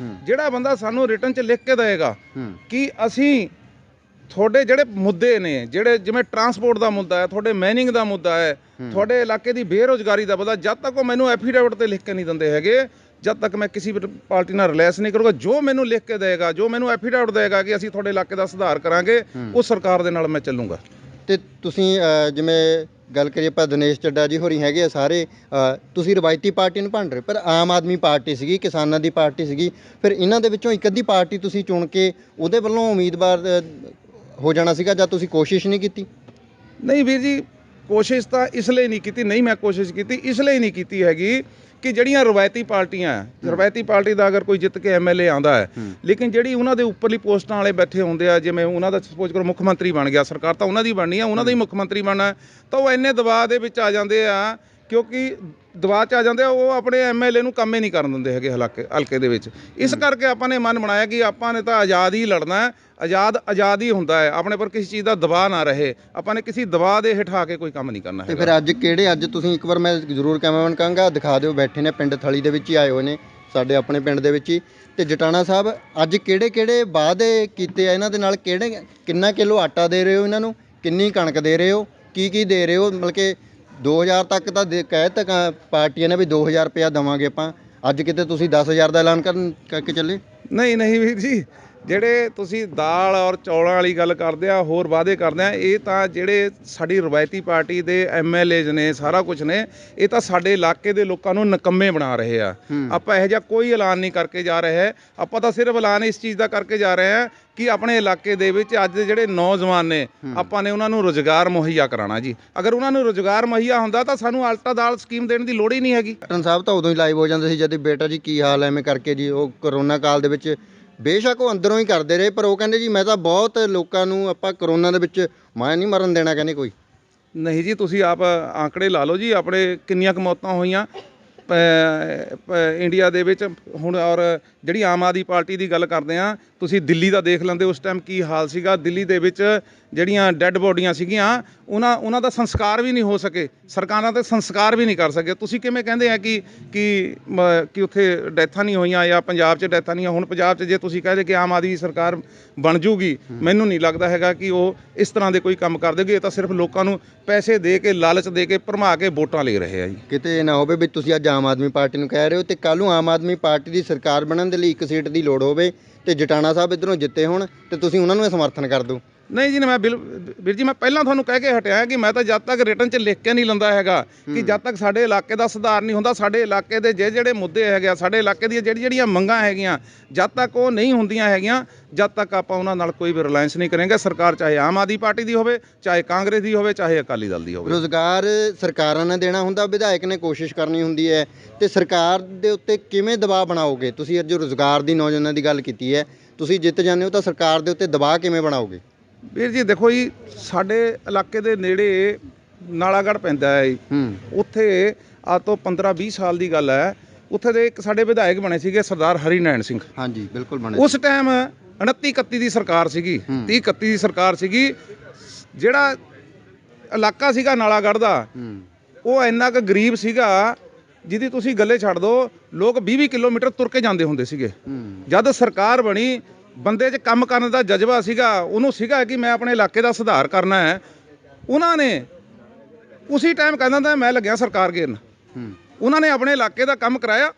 ਜਿਹੜਾ ਬੰਦਾ ਸਾਨੂੰ ਰਿਟਨ 'ਚ ਲਿਖ ਕੇ ਦੇਵੇਗਾ ਕਿ ਅਸੀਂ ਤੁਹਾਡੇ ਜਿਹੜੇ ਮੁੱਦੇ ਨੇ, ਜਿਹੜੇ ਜਿਵੇਂ ਟਰਾਂਸਪੋਰਟ ਦਾ ਮੁੱਦਾ ਹੈ, ਤੁਹਾਡੇ ਮਾਈਨਿੰਗ ਦਾ ਮੁੱਦਾ ਹੈ, ਤੁਹਾਡੇ ਇਲਾਕੇ ਦੀ ਬੇਰੁਜ਼ਗਾਰੀ ਦਾ ਮੁੱਦਾ, ਜਦ ਤੱਕ ਉਹ ਮੈਨੂੰ ਐਫੀਡੇਵਿਟ ਤੇ ਲਿਖ ਕੇ ਨਹੀਂ ਦਿੰਦੇ ਹੈਗੇ, ਜਦ ਤੱਕ ਮੈਂ ਕਿਸੇ ਪਾਰਟੀ ਨਾਲ ਰਿਲੇਸ ਨਹੀਂ ਕਰੂੰਗਾ। ਜੋ ਮੈਨੂੰ ਲਿਖ ਕੇ ਦੇਗਾ, ਜੋ ਮੈਨੂੰ ਐਫੀਡੇਵਿਟ ਦੇਗਾ ਕਿ ਅਸੀਂ ਤੁਹਾਡੇ ਇਲਾਕੇ ਦਾ ਸੁਧਾਰ ਕਰਾਂਗੇ, ਉਸ ਸਰਕਾਰ ਦੇ ਨਾਲ ਮੈਂ ਚੱਲੂੰਗਾ। ਤੇ ਤੁਸੀਂ ਜਿਵੇਂ ਗੱਲ ਕਰੀਏ ਆਪਾਂ ਦਿਨੇਸ਼ ਚੱਡਾ ਜੀ ਹੋਰੀ ਹੈਗੇ ਆ ਸਾਰੇ, ਤੁਸੀਂ ਰਵਾਇਤੀ ਪਾਰਟੀ ਨੂੰ ਭੰਡ ਰਹੇ, ਪਰ ਆਮ ਆਦਮੀ ਪਾਰਟੀ ਸੀਗੀ, ਕਿਸਾਨਾਂ ਦੀ ਪਾਰਟੀ ਸੀਗੀ, ਫਿਰ ਇਹਨਾਂ ਦੇ ਵਿੱਚੋਂ ਇੱਕ ਅੱਧੀ ਪਾਰਟੀ ਤੁਸੀਂ ਚੁਣ ਕੇ ਉਹਦੇ ਵੱਲੋਂ ਉਮੀਦਵਾਰ ਹੋ ਜਾਣਾ ਸੀਗਾ, ਜਾਂ ਤੁਸੀਂ ਕੋਸ਼ਿਸ਼ ਨਹੀਂ ਕੀਤੀ? ਨਹੀਂ ਵੀਰ ਜੀ, ਕੋਸ਼ਿਸ਼ ਤਾਂ ਇਸ ਲਈ ਨਹੀਂ ਕੀਤੀ, ਨਹੀਂ ਮੈਂ ਕੋਸ਼ਿਸ਼ ਕੀਤੀ ਇਸ ਲਈ ਨਹੀਂ ਕੀਤੀ ਹੈਗੀ ਕਿ ਜਿਹੜੀਆਂ ਰਵਾਇਤੀ ਪਾਰਟੀਆਂ, ਰਵਾਇਤੀ ਪਾਰਟੀ ਦਾ ਅਗਰ ਕੋਈ ਜਿੱਤ ਕੇ ਐਮਐਲਏ ਆਉਂਦਾ ਹੈ, ਲੇਕਿਨ ਜਿਹੜੀ ਉਹਨਾਂ ਦੇ ਉੱਪਰਲੀ ਪੋਸਟਾਂ ਵਾਲੇ ਬੈਠੇ ਹੁੰਦੇ ਆ, ਜਿਵੇਂ ਉਹਨਾਂ ਦਾ ਸਪੋਜ਼ ਕਰੋ ਮੁੱਖ ਮੰਤਰੀ ਬਣ ਗਿਆ, ਸਰਕਾਰ ਤਾਂ ਉਹਨਾਂ ਦੀ ਬਣਨੀ ਆ, ਉਹਨਾਂ ਦਾ ਹੀ ਮੁੱਖ ਮੰਤਰੀ ਬਣਨਾ, ਤਾਂ ਉਹ ਇੰਨੇ ਦਬਾਅ ਦੇ ਵਿੱਚ ਆ ਜਾਂਦੇ ਆ, ਕਿਉਂਕਿ ਦਬਾਅ 'ਚ ਆ ਜਾਂਦੇ ਆ, ਉਹ ਆਪਣੇ ਐਮਐਲਏ ਨੂੰ ਕੰਮ ਹੀ ਨਹੀਂ ਕਰਨ ਦਿੰਦੇ ਹੈਗੇ ਹਲਕੇ ਦੇ ਵਿੱਚ। ਇਸ ਕਰਕੇ ਆਪਾਂ ਨੇ ਮਨ ਬਣਾਇਆ ਕਿ ਆਪਾਂ ਨੇ ਤਾਂ ਆਜ਼ਾਦ ਹੀ ਲੜਨਾ ਹੈ, ਆਜ਼ਾਦ ਹੀ ਹੁੰਦਾ ਹੈ, ਆਪਣੇ ਪਰ ਕਿਸੇ ਚੀਜ਼ ਦਾ ਦਬਾਅ ਨਾ ਰਹੇ, ਆਪਾਂ ਨੇ ਕਿਸੇ ਦਬਾਅ ਦੇ ਹੇਠ ਆ ਕੇ ਕੋਈ ਕੰਮ ਨਹੀਂ ਕਰਨਾ ਹੈ। ਤੇ ਫਿਰ ਅੱਜ ਤੁਸੀਂ ਇੱਕ ਵਾਰ ਮੈਂ ਜ਼ਰੂਰ ਕੈਮਰਾਮੈਨ ਕਹਾਂਗਾ ਦਿਖਾ ਦਿਓ, ਬੈਠੇ ਨੇ ਪਿੰਡ ਥਲੀ ਦੇ ਵਿੱਚ ਹੀ ਆਏ ਹੋਏ ਨੇ, ਸਾਡੇ ਆਪਣੇ ਪਿੰਡ ਦੇ ਵਿੱਚ ਹੀ। ਤੇ ਜਟਾਣਾ ਸਾਹਿਬ, ਅੱਜ ਕਿਹੜੇ ਵਾਅਦੇ ਕੀਤੇ ਆ ਇਹਨਾਂ ਦੇ ਨਾਲ? ਕਿੰਨਾ ਕਿਲੋ ਆਟਾ ਦੇ ਰਹੇ ਹੋ ਇਹਨਾਂ ਨੂੰ, ਕਿੰਨੀ ਕਣਕ ਦੇ ਰਹੇ ਹੋ, ਕੀ ਦੇ ਰਹੇ ਹੋ? ਮਤਲਬ ਕਿ 2000 ਤੱਕ ਤਾਂ ਕਹਿ ਤੱਕ ਪਾਰਟੀਆਂ ਨੇ ਵੀ 2000 ਰੁਪਇਆ ਦੇਵਾਂਗੇ ਆਪਾਂ, ਅੱਜ ਕਿਤੇ ਤੁਸੀਂ 10,000 ਦਾ ਐਲਾਨ ਕਰਕੇ ਚੱਲੇ? ਨਹੀਂ ਵੀਰ ਜੀ, ਜਿਹੜੇ ਤੁਸੀਂ ਦਾਲ ਔਰ ਚੌਲਾਂ ਵਾਲੀ ਗੱਲ ਕਰਦੇ ਆ, ਹੋਰ ਵਾਅਦੇ ਕਰਦੇ ਆ, ਇਹ ਤਾਂ ਜਿਹੜੇ ਸਾਡੀ ਰਵਾਇਤੀ ਪਾਰਟੀ ਦੇ ਐਮਐਲਏਜ਼ ਨੇ, ਸਾਰਾ ਕੁਝ ਨੇ, ਇਹ ਤਾਂ ਸਾਡੇ ਇਲਾਕੇ ਦੇ ਲੋਕਾਂ ਨੂੰ ਨਿਕੰਮੇ ਬਣਾ ਰਹੇ ਆ। ਆਪਾਂ ਇਹੋ ਜਿਹਾ ਕੋਈ ਐਲਾਨ ਨਹੀਂ ਕਰਕੇ ਜਾ ਰਹੇ, ਆਪਾਂ ਤਾਂ ਸਿਰਫ ਐਲਾਨ ਇਸ ਚੀਜ਼ ਦਾ ਕਰਕੇ ਜਾ ਰਹੇ ਆ ਕਿ ਆਪਣੇ ਇਲਾਕੇ ਦੇ ਵਿੱਚ ਅੱਜ ਦੇ ਜਿਹੜੇ ਨੌਜਵਾਨ ਨੇ, ਆਪਾਂ ਨੇ ਉਹਨਾਂ ਨੂੰ ਰੁਜ਼ਗਾਰ ਮੁਹੱਈਆ ਕਰਾਉਣਾ ਜੀ। ਅਗਰ ਉਹਨਾਂ ਨੂੰ ਰੁਜ਼ਗਾਰ ਮੁਹੱਈਆ ਹੁੰਦਾ ਤਾਂ ਸਾਨੂੰ ਆਲਟਾ ਦਾਲ ਸਕੀਮ ਦੇਣ ਦੀ ਲੋੜ ਹੀ ਨਹੀਂ ਹੈਗੀ। ਕੈਪਟਨ ਸਾਹਿਬ ਤਾਂ ਉਦੋਂ ਹੀ ਲਾਈਵ ਹੋ ਜਾਂਦੇ ਸੀ ਜਦ ਬੇਟਾ ਜੀ ਕੀ ਹਾਲ ਐਵੇਂ ਕਰਕੇ ਜੀ, ਉਹ ਕਰੋਨਾ ਕਾਲ ਦੇ ਵਿੱਚ ਬੇਸ਼ੱਕ ਉਹ ਅੰਦਰੋਂ ਹੀ ਕਰਦੇ ਰਹੇ, ਪਰ ਉਹ ਕਹਿੰਦੇ ਜੀ ਮੈਂ ਤਾਂ ਬਹੁਤ ਲੋਕਾਂ ਨੂੰ ਆਪਾਂ ਕਰੋਨਾ ਦੇ ਵਿੱਚ ਮੈਂ ਨਹੀਂ ਮਰਨ ਦੇਣਾ, ਕਹਿੰਦੇ ਕੋਈ ਨਹੀਂ ਜੀ। ਤੁਸੀਂ ਆਪ ਆંકੜੇ ਲਾ ਲਓ ਜੀ, ਆਪਣੇ ਕਿੰਨੀਆਂ ਕੁ ਮੌਤਾਂ ਹੋਈਆਂ। ਇੰਡੀਆ ਦੇ ਵਿੱਚ ਹੁਣ। ਔਰ ਜਿਹੜੀ ਆਮ ਆਦਮੀ ਪਾਰਟੀ ਦੀ ਗੱਲ ਕਰਦੇ ਆ, ਤੁਸੀਂ ਦਿੱਲੀ ਦਾ ਦੇਖ ਲੈਂਦੇ ਉਸ ਟਾਈਮ ਕੀ ਹਾਲ ਸੀਗਾ। ਦਿੱਲੀ ਦੇ ਵਿੱਚ ਜਿਹੜੀਆਂ ਡੈੱਡ ਬੋਡੀਆਂ ਸੀਗੀਆਂ ਉਹਨਾਂ ਦਾ ਸੰਸਕਾਰ ਵੀ ਨਹੀਂ ਹੋ ਸਕੇ, ਸਰਕਾਰਾਂ ਤੇ ਸੰਸਕਾਰ ਵੀ ਨਹੀਂ ਕਰ ਸਕੇ। ਤੁਸੀਂ ਕਿਵੇਂ ਕਹਿੰਦੇ ਆ ਕਿ ਉੱਥੇ ਡੈਥਾਂ ਨਹੀਂ ਹੋਈਆਂ ਜਾਂ ਪੰਜਾਬ 'ਚ ਡੈਥਾਂ ਨਹੀਂ। ਹੁਣ ਪੰਜਾਬ 'ਚ ਜੇ ਤੁਸੀਂ ਕਹਦੇ ਕਿ ਆਮ ਆਦਮੀ ਸਰਕਾਰ ਬਣ ਜੂਗੀ, ਮੈਨੂੰ ਨਹੀਂ ਲੱਗਦਾ ਹੈਗਾ ਕਿ ਉਹ ਇਸ ਤਰ੍ਹਾਂ ਦੇ ਕੋਈ ਕੰਮ ਕਰ ਦੇਗੀ। ਇਹ ਤਾਂ ਸਿਰਫ ਲੋਕਾਂ ਨੂੰ ਪੈਸੇ ਦੇ ਕੇ, ਲਾਲਚ ਦੇ ਕੇ, ਭਰਮਾ ਕੇ ਵੋਟਾਂ ਲੈ ਰਹੇ ਆ ਜੀ। ਕਿਤੇ ਇਹ ਨਾ ਹੋਵੇ ਵੀ ਤੁਸੀਂ ਅੱਜ ਆਮ ਆਦਮੀ ਪਾਰਟੀ ਨੂੰ ਕਹਿ ਰਹੇ ਹੋ ਤੇ ਕੱਲ੍ਹ ਨੂੰ ਆਮ ਆਦਮੀ ਪਾਰਟੀ ਦੀ ਸਰਕਾਰ ਬਣਨ ਦੇ ਲਈ ਇੱਕ ਸੀਟ ਦੀ ਲੋੜ ਹੋਵੇ ਤੇ ਜਟਾਣਾ ਸਾਹਿਬ ਇੱਧਰੋਂ ਜਿੱਤੇ ਹੋਣ ਤੇ ਤੁਸੀਂ ਉਹਨਾਂ ਨੂੰ ਸਮਰਥਨ ਕਰ ਦਿਓ। ਨਹੀਂ ਜੀ, ਮੈਂ ਵੀਰ ਜੀ ਮੈਂ ਪਹਿਲਾਂ ਤੁਹਾਨੂੰ ਕਹਿ ਕੇ ਹਟਿਆ ਕਿ ਮੈਂ ਤਾਂ ਜਦ ਤੱਕ ਰਿਟਨ 'ਚ ਲਿਖ ਕੇ ਨਹੀਂ ਲੈਂਦਾ ਹੈਗਾ ਕਿ ਜਦ ਤੱਕ ਸਾਡੇ ਇਲਾਕੇ ਦਾ ਸੁਧਾਰ ਨਹੀਂ ਹੁੰਦਾ, ਸਾਡੇ ਇਲਾਕੇ ਦੇ ਜਿਹੜੇ ਮੁੱਦੇ ਹੈਗੇ ਆ, ਸਾਡੇ ਇਲਾਕੇ ਦੀਆਂ ਜਿਹੜੀਆਂ ਮੰਗਾਂ ਹੈਗੀਆਂ, ਜਦ ਤੱਕ ਉਹ ਨਹੀਂ ਹੁੰਦੀਆਂ ਹੈਗੀਆਂ, ਜਦ ਤੱਕ ਆਪਾਂ ਉਹਨਾਂ ਨਾਲ ਕੋਈ ਵੀ ਰਿਲਾਇੰਸ ਨਹੀਂ ਕਰਾਂਗੇ। ਸਰਕਾਰ ਚਾਹੇ ਆਮ ਆਦਮੀ ਪਾਰਟੀ ਦੀ ਹੋਵੇ, ਚਾਹੇ ਕਾਂਗਰਸ ਦੀ ਹੋਵੇ, ਚਾਹੇ ਅਕਾਲੀ ਦਲ ਦੀ ਹੋਵੇ। ਰੁਜ਼ਗਾਰ ਸਰਕਾਰਾਂ ਨੇ ਦੇਣਾ ਹੁੰਦਾ, ਵਿਧਾਇਕ ਨੇ ਕੋਸ਼ਿਸ਼ ਕਰਨੀ ਹੁੰਦੀ ਹੈ ਤੇ ਸਰਕਾਰ ਦੇ ਉੱਤੇ ਕਿਵੇਂ ਦਬਾਅ ਬਣਾਓਗੇ? ਤੁਸੀਂ ਅੱਜ ਰੁਜ਼ਗਾਰ ਦੀ, ਨੌਜਵਾਨਾਂ ਦੀ ਗੱਲ ਕੀਤੀ ਹੈ, ਤੁਸੀਂ ਜਿੱਤ ਜਾਂਦੇ ਹੋ ਤਾਂ ਸਰਕਾਰ ਦੇ ਉੱਤੇ ਦਬਾਅ ਕਿਵੇਂ ਬਣਾਓਗੇ? ਵੀਰ ਜੀ ਦੇਖੋ ਜੀ, ਸਾਡੇ ਇਲਾਕੇ ਦੇ ਨੇੜੇ ਨਾਲਾਗੜ੍ਹ ਪੈਂਦਾ ਹੈ ਜੀ। ਉੱਥੇ ਅੱਜ ਤੋਂ 15-20 ਸਾਲ ਦੀ ਗੱਲ ਹੈ, ਉੱਥੇ ਦੇ ਇੱਕ ਸਾਡੇ ਵਿਧਾਇਕ ਬਣੇ ਸੀਗੇ ਸਰਦਾਰ ਹਰੀ ਨੈਣ ਸਿੰਘ। ਹਾਂਜੀ ਬਿਲਕੁਲ ਬਣੇ। ਉਸ ਟਾਈਮ 29-31 ਦੀ ਸਰਕਾਰ ਸੀਗੀ, 30-31 ਦੀ ਸਰਕਾਰ ਸੀਗੀ। ਜਿਹੜਾ ਇਲਾਕਾ ਸੀਗਾ ਨਾਲਾਗੜ੍ਹ ਦਾ, ਉਹ ਇੰਨਾ ਕੁ ਗਰੀਬ ਸੀਗਾ ਜਿਹਦੀ ਤੁਸੀਂ ਗੱਲੇ ਛੱਡ ਦਿਓ, ਲੋਕ 20-20 ਕਿਲੋਮੀਟਰ ਤੁਰ ਕੇ ਜਾਂਦੇ ਹੁੰਦੇ ਸੀਗੇ। ਜਦ ਸਰਕਾਰ ਬਣੀ, ਬੰਦੇ 'ਚ ਕੰਮ ਕਰਨ ਦਾ ਜਜ਼ਬਾ ਸੀਗਾ, ਉਹਨੂੰ ਸੀਗਾ ਕਿ ਮੈਂ ਆਪਣੇ ਇਲਾਕੇ ਦਾ ਸੁਧਾਰ ਕਰਨਾ ਹੈ। ਉਹਨਾਂ ਨੇ ਉਸੇ ਟਾਈਮ ਕਹਿੰਦਾ ਤਾਂ ਮੈਂ ਲੱਗਿਆ ਸਰਕਾਰ ਘੇਰਨ। ਉਹਨਾਂ ਨੇ ਆਪਣੇ ਇਲਾਕੇ ਦਾ ਕੰਮ ਕਰਾਇਆ।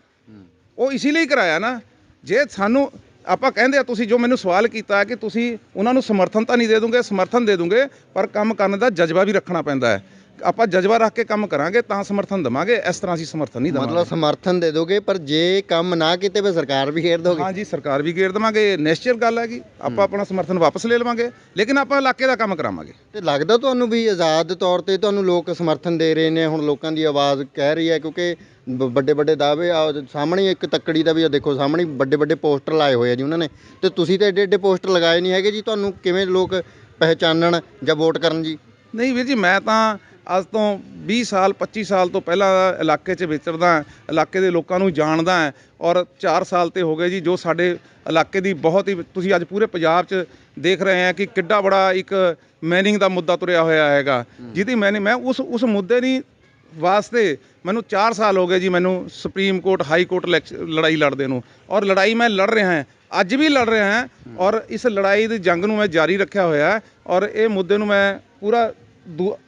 ਉਹ ਇਸੇ ਲਈ ਕਰਾਇਆ ਨਾ। ਜੇ ਸਾਨੂੰ ਆਪਾਂ ਕਹਿੰਦੇ ਆ, ਤੁਸੀਂ ਜੋ ਮੈਨੂੰ ਸਵਾਲ ਕੀਤਾ ਕਿ ਤੁਸੀਂ ਉਹਨਾਂ ਨੂੰ ਸਮਰਥਨ ਤਾਂ ਨਹੀਂ ਦੇ ਦੋਗੇ, ਸਮਰਥਨ ਦੇ ਦੋਗੇ, ਪਰ ਕੰਮ ਕਰਨ ਦਾ ਜਜ਼ਬਾ ਵੀ ਰੱਖਣਾ ਪੈਂਦਾ ਹੈ। ਆਪਾਂ ਜਜ਼ਬਾ ਰੱਖ ਕੇ ਕੰਮ ਕਰਾਂਗੇ ਤਾਂ ਸਮਰਥਨ ਦੇਵਾਂਗੇ, ਇਸ ਤਰ੍ਹਾਂ ਅਸੀਂ ਸਮਰਥਨ ਨਹੀਂ ਦੇਵਾਂਗੇ। ਮਤਲਬ ਸਮਰਥਨ ਦੇ ਦੋਗੇ, ਪਰ ਜੇ ਕੰਮ ਨਾ ਕੀਤੇ ਫਿਰ ਸਰਕਾਰ ਵੀ ਘੇਰ ਦੋਗੇ? ਹਾਂਜੀ, ਸਰਕਾਰ ਵੀ ਘੇਰ ਦੇਵਾਂਗੇ, ਨਿਸ਼ਚਿਤ ਗੱਲ ਹੈਗੀ। ਆਪਾਂ ਆਪਣਾ ਸਮਰਥਨ ਵਾਪਸ ਲੈ ਲਵਾਂਗੇ, ਲੇਕਿਨ ਆਪਾਂ ਇਲਾਕੇ ਦਾ ਕੰਮ ਕਰਾਵਾਂਗੇ। ਤੇ ਲੱਗਦਾ ਤੁਹਾਨੂੰ ਵੀ ਆਜ਼ਾਦ ਤੌਰ ਤੇ ਤੁਹਾਨੂੰ ਲੋਕ ਸਮਰਥਨ ਦੇ ਰਹੇ ਨੇ? ਹੁਣ ਲੋਕਾਂ ਦੀ ਆਵਾਜ਼ ਕਹਿ ਰਹੀ ਹੈ, ਕਿਉਂਕਿ ਵੱਡੇ ਵੱਡੇ ਦਾਅਵੇ ਸਾਹਮਣੇ, ਇੱਕ ਤੱਕੜੀ ਦਾ ਵੀ ਦੇਖੋ ਸਾਹਮਣੇ ਵੱਡੇ ਵੱਡੇ ਪੋਸਟਰ ਲਾਏ ਹੋਏ ਆ ਜੀ ਉਹਨਾਂ ਨੇ, ਤੇ ਤੁਸੀਂ ਤਾਂ ਏਡੇ ਏਡੇ ਪੋਸਟਰ ਲਗਾਏ ਨਹੀਂ ਹੈਗੇ ਜੀ। ਤੁਹਾਨੂੰ ਕਿਵੇਂ ਲੋਕ ਪਹਿਚਾਨਣ ਜਾਂ ਵੋਟ ਕਰਨ ਜੀ? ਨਹੀਂ ਵੀਰ ਜੀ, ਮੈਂ ਤਾਂ ਅੱਜ ਤੋਂ 20 ਸਾਲ 25 ਸਾਲ ਤੋਂ ਪਹਿਲਾਂ ਇਲਾਕੇ 'ਚ ਵਿਚਰਦਾ, ਇਲਾਕੇ ਦੇ ਲੋਕਾਂ ਨੂੰ ਜਾਣਦਾ, ਔਰ 4 ਸਾਲ ਤੇ ਹੋ ਗਏ ਜੀ ਜੋ ਸਾਡੇ ਇਲਾਕੇ ਦੀ ਬਹੁਤ ਹੀ, ਤੁਸੀਂ ਅੱਜ ਪੂਰੇ ਪੰਜਾਬ 'ਚ ਦੇਖ ਰਹੇ ਆ ਕਿ ਕਿੱਡਾ ਬੜਾ ਇੱਕ ਮਾਈਨਿੰਗ ਦਾ ਮੁੱਦਾ ਤੁਰਿਆ ਹੋਇਆ ਹੈਗਾ, ਜਿਹਦੀ ਮੈਂ ਉਸ ਮੁੱਦੇ ਦੀ ਵਾਸਤੇ ਮੈਨੂੰ 4 ਸਾਲ ਹੋ ਗਏ ਜੀ, ਮੈਨੂੰ ਸੁਪਰੀਮ ਕੋਰਟ, ਹਾਈ ਕੋਰਟ ਲੜਾਈ ਲੜਦੇ ਨੂੰ, ਔਰ ਲੜਾਈ ਮੈਂ ਲੜ ਰਿਹਾ ਹਾਂ, ਅੱਜ ਵੀ ਲੜ ਰਿਹਾ ਹਾਂ, ਔਰ ਇਸ ਲੜਾਈ ਦੀ ਜੰਗ ਨੂੰ ਮੈਂ ਜਾਰੀ ਰੱਖਿਆ ਹੋਇਆ, ਔਰ ਇਹ ਮੁੱਦੇ ਨੂੰ ਮੈਂ ਪੂਰਾ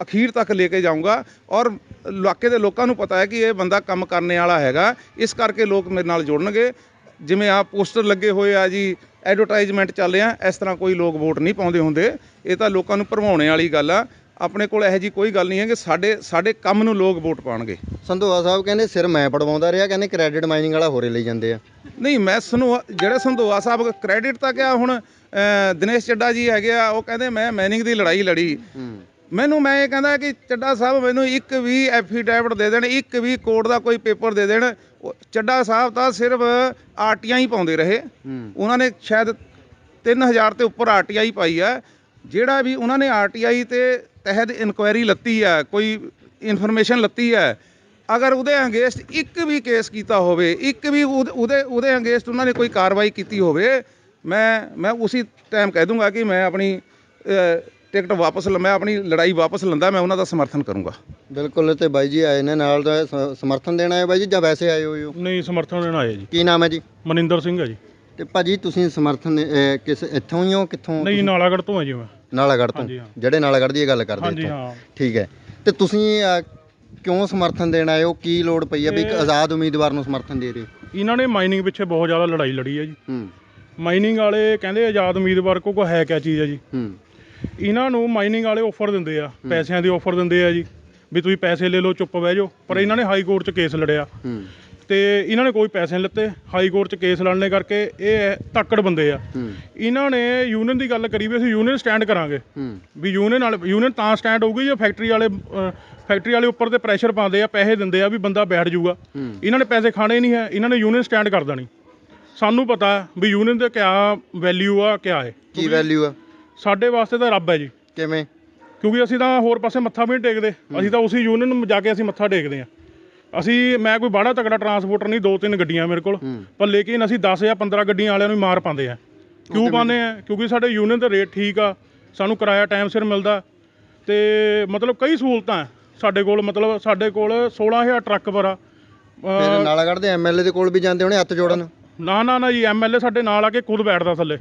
ਅਖੀਰ ਤੱਕ ਲੈ ਕੇ ਜਾਊਂਗਾ। ਔਰ ਇਲਾਕੇ ਦੇ ਲੋਕਾਂ ਨੂੰ ਪਤਾ ਹੈ ਕਿ ਇਹ ਬੰਦਾ ਕੰਮ ਕਰਨ ਵਾਲਾ ਹੈਗਾ, ਇਸ ਕਰਕੇ ਲੋਕ ਮੇਰੇ ਨਾਲ ਜੁੜਨਗੇ। ਜਿਵੇਂ ਆ ਪੋਸਟਰ ਲੱਗੇ ਹੋਏ ਆ ਜੀ, ਐਡਵਰਟਾਈਜ਼ਮੈਂਟ ਚੱਲ ਰਿਹਾ, ਇਸ ਤਰ੍ਹਾਂ ਕੋਈ ਲੋਕ ਵੋਟ ਨਹੀਂ ਪਾਉਂਦੇ ਹੁੰਦੇ। ਇਹ ਤਾਂ ਲੋਕਾਂ ਨੂੰ ਭਰਮਾਉਣੇ ਵਾਲੀ ਗੱਲ ਆ। ਆਪਣੇ ਕੋਲ ਇਹੋ ਜਿਹੀ ਕੋਈ ਗੱਲ ਨਹੀਂ ਹੈ ਕਿ ਸਾਡੇ ਕੰਮ ਨੂੰ ਲੋਕ ਵੋਟ ਪਾਉਣਗੇ। ਸੰਧੋਆ ਸਾਹਿਬ ਕਹਿੰਦੇ ਸਿਰ ਮੈਂ ਪੜਵਾਉਂਦਾ ਰਿਹਾ, ਕਹਿੰਦੇ ਕ੍ਰੈਡਿਟ ਮਾਈਨਿੰਗ ਵਾਲਾ ਹੋਰੇ ਲਈ ਜਾਂਦੇ ਆ। ਨਹੀਂ, ਮੈਂ ਜਿਹੜੇ ਸੰਧੋਆ ਸਾਹਿਬ ਕ੍ਰੈਡਿਟ ਤਾਂ ਕਿਹਾ, ਹੁਣ ਦਿਨੇਸ਼ ਚੱਡਾ ਜੀ ਹੈਗੇ ਆ, ਉਹ ਕਹਿੰਦੇ ਮੈਂ ਮਾਈਨਿੰਗ ਦੀ ਲੜਾਈ ਲੜੀ। ਮੈਂ ਇਹ ਕਹਿੰਦਾ ਕਿ ਚੱਡਾ ਸਾਹਿਬ ਮੈਨੂੰ ਇੱਕ ਵੀ ਐਫੀਡੈਵਿਟ ਦੇ ਦੇਣ, ਇੱਕ ਵੀ ਕੋਰਟ ਦਾ ਕੋਈ ਪੇਪਰ ਦੇ ਦੇਣ। ਚੱਡਾ ਸਾਹਿਬ ਤਾਂ ਸਿਰਫ ਆਰਟੀਆਈ ਪਾਉਂਦੇ ਰਹੇ। ਉਹਨਾਂ ਨੇ ਸ਼ਾਇਦ 3000 ਤੇ ਉੱਪਰ ਆਰਟੀਆਈ ਪਾਈ ਹੈ। ਜਿਹੜਾ ਵੀ ਉਹਨਾਂ ਨੇ ਆਰਟੀਆਈ ਤੇ ਤਹਿਤ ਇਨਕੁਆਇਰੀ ਲੱਤੀ ਹੈ, ਕੋਈ ਇਨਫੋਰਮੇਸ਼ਨ ਲੱਤੀ ਹੈ, ਅਗਰ ਉਹਦੇ ਅਗੇਂਸਟ ਇੱਕ ਵੀ ਕੇਸ ਕੀਤਾ ਹੋਵੇ, ਇੱਕ ਵੀ ਉਹਦੇ ਅਗੇਂਸਟ ਉਹਨਾਂ ਨੇ ਕੋਈ ਕਾਰਵਾਈ ਕੀਤੀ ਹੋਵੇ, ਮੈਂ ਉਸੇ ਟਾਈਮ ਕਹਿ ਦੂੰਗਾ ਕਿ ਮੈਂ ਆਪਣੀ ਟਿਕਟ ਵਾਪਸ ਮੈਂ ਆਪਣੀ ਲੜਾਈ ਵਾਪਸ ਲੈਂਦਾ, ਮੈਂ ਉਹਨਾਂ ਦਾ ਸਮਰਥਨ ਕਰੂੰਗਾ। ਬਿਲਕੁਲ। ਤੇ ਬਾਈ ਜੀ ਆਏ ਨੇ ਨਾਲ, ਤਾਂ ਸਮਰਥਨ ਦੇਣ ਆਏ ਬਾਈ ਜੀ ਜਾਂ ਵੈਸੇ ਆਏ ਹੋਏ ਹੋ? ਨਹੀਂ, ਸਮਰਥਨ ਦੇਣ ਆਏ ਜੀ। ਕੀ ਨਾਮ ਹੈ ਜੀ? ਮਨਿੰਦਰ ਸਿੰਘ ਹੈ ਜੀ। ਤੇ ਭਾਜੀ ਤੁਸੀਂ ਸਮਰਥਨ ਕਿਸ ਇੱਥੋਂ ਹੀ ਹੋ, ਕਿੱਥੋਂ? ਨਹੀਂ, ਨਾਲਾਗੜ੍ਹ ਤੋਂ ਹੈ ਜੀ ਮੈਂ। ਨਾਲਾਗੜ੍ਹ ਤੋਂ? ਜਿਹੜੇ ਨਾਲਾਗੜ੍ਹ ਦੀ ਇਹ ਗੱਲ ਕਰਦੇ? ਹਾਂਜੀ ਹਾਂ। ਠੀਕ ਹੈ। ਤੇ ਤੁਸੀਂ ਕਿਉਂ ਸਮਰਥਨ ਦੇਣ ਆਏ ਹੋ? ਕੀ ਲੋੜ ਪਈ ਹੈ ਵੀ ਇੱਕ ਆਜ਼ਾਦ ਉਮੀਦਵਾਰ ਨੂੰ ਸਮਰਥਨ ਦੇ ਰਹੇ ਹੋ? ਇਹਨਾਂ ਨੇ ਮਾਈਨਿੰਗ ਪਿੱਛੇ ਬਹੁਤ ਜ਼ਿਆਦਾ ਲੜਾਈ ਲੜੀ ਹੈ ਜੀ। ਮਾਈਨਿੰਗ ਵਾਲੇ ਕਹਿੰਦੇ ਆਜ਼ਾਦ ਉਮੀਦਵਾਰ ਕੋਲ ਹੈ ਕਿਆ ਚੀਜ਼ ਹੈ ਜੀ। ਇਹਨਾਂ ਨੂੰ ਮਾਈਨਿੰਗ ਵਾਲੇ ਆਫਰ ਦਿੰਦੇ ਆ, ਪੈਸਿਆਂ ਦੀ ਆਫਰ ਦਿੰਦੇ ਆ ਜੀ, ਵੀ ਤੁਸੀਂ ਪੈਸੇ ਲੈ ਲਓ, ਚੁੱਪ ਬਹਿ ਜਾਓ। ਪਰ ਇਹਨਾਂ ਨੇ ਹਾਈ ਕੋਰਟ 'ਚ ਕੇਸ ਲੜਿਆ ਤੇ ਇਹਨਾਂ ਨੇ ਕੋਈ ਪੈਸੇ ਨਹੀਂ ਲਿੱਤੇ। ਹਾਈ ਕੋਰਟ 'ਚ ਕੇਸ ਲੜਨੇ ਕਰਕੇ ਇਹ ਧੱਕੜ ਬੰਦੇ ਆ। ਇਹਨਾਂ ਨੇ ਯੂਨੀਅਨ ਦੀ ਗੱਲ ਕਰੀ ਵੀ ਅਸੀਂ ਯੂਨੀਅਨ ਸਟੈਂਡ ਕਰਾਂਗੇ, ਵੀ ਯੂਨੀਅਨ ਤਾਂ ਸਟੈਂਡ ਹੋਊਗੀ ਜੇ ਫੈਕਟਰੀ ਵਾਲੇ ਉੱਪਰ ਤੇ ਪ੍ਰੈਸ਼ਰ ਪਾਉਂਦੇ ਆ, ਪੈਸੇ ਦਿੰਦੇ ਆ ਵੀ ਬੰਦਾ ਬੈਠ ਜਾਊਗਾ। ਇਹਨਾਂ ਨੇ ਪੈਸੇ ਖਾਣੇ ਨਹੀਂ ਹੈ, ਇਹਨਾਂ ਨੇ ਯੂਨੀਅਨ ਸਟੈਂਡ ਕਰ ਦੇਣੀ। ਸਾਨੂੰ ਪਤਾ ਵੀ ਯੂਨੀਅਨ ਦਾ ਕਿਆ ਵੈਲਿਊ ਆ, ਕਿਆ ਹੈ, ਕੀ ਵੈਲਿਊ ਆ। ਸਾਡੇ ਵਾਸਤੇ ਤਾਂ ਰੱਬ ਹੈ ਜੀ। ਕਿਵੇਂ? ਕਿਉਂਕਿ ਅਸੀਂ ਤਾਂ ਹੋਰ ਪਾਸੇ ਮੱਥਾ ਵੀ ਨਹੀਂ ਟੇਕਦੇ, ਅਸੀਂ ਤਾਂ ਉਸੇ ਯੂਨੀਅਨ ਨੂੰ ਜਾ ਕੇ ਅਸੀਂ ਮੱਥਾ ਟੇਕਦੇ ਹਾਂ। ਮੈਂ ਕੋਈ ਬਾਹਲਾ ਤਕੜਾ ਟਰਾਂਸਪੋਰਟਰ ਨਹੀਂ, 2-3 ਗੱਡੀਆਂ ਮੇਰੇ ਕੋਲ, ਪਰ ਲੇਕਿਨ ਅਸੀਂ 10 ਜਾਂ 15 ਗੱਡੀਆਂ ਵਾਲਿਆਂ ਨੂੰ ਹੀ ਮਾਰ ਪਾਉਂਦੇ ਆ। ਕਿਉਂ ਪਾਉਂਦੇ ਆ? ਕਿਉਂਕਿ ਸਾਡੇ ਯੂਨੀਅਨ ਦਾ ਰੇਟ ਠੀਕ ਆ, ਸਾਨੂੰ ਕਿਰਾਇਆ ਟਾਈਮ ਸਿਰ ਮਿਲਦਾ, ਤੇ ਮਤਲਬ ਕਈ ਸਹੂਲਤਾਂ ਸਾਡੇ ਕੋਲ। ਮਤਲਬ ਸਾਡੇ ਕੋਲ 16,000 ਟਰੱਕ ਪਰ ਆ। ਫਿਰ ਨਾਲਾਗੜ੍ਹ ਦੇ ਐਮਐਲਏ ਦੇ ਕੋਲ ਵੀ ਜਾਂਦੇ ਹੋਣੇ ਹੱਥ ਜੋੜਨ? ਨਾ ਜੀ, ਐਮਐਲਏ ਸਾਡੇ ਨਾਲ ਆ ਕੇ ਖੁਦ ਬੈਠਦਾ ਥੱਲੇ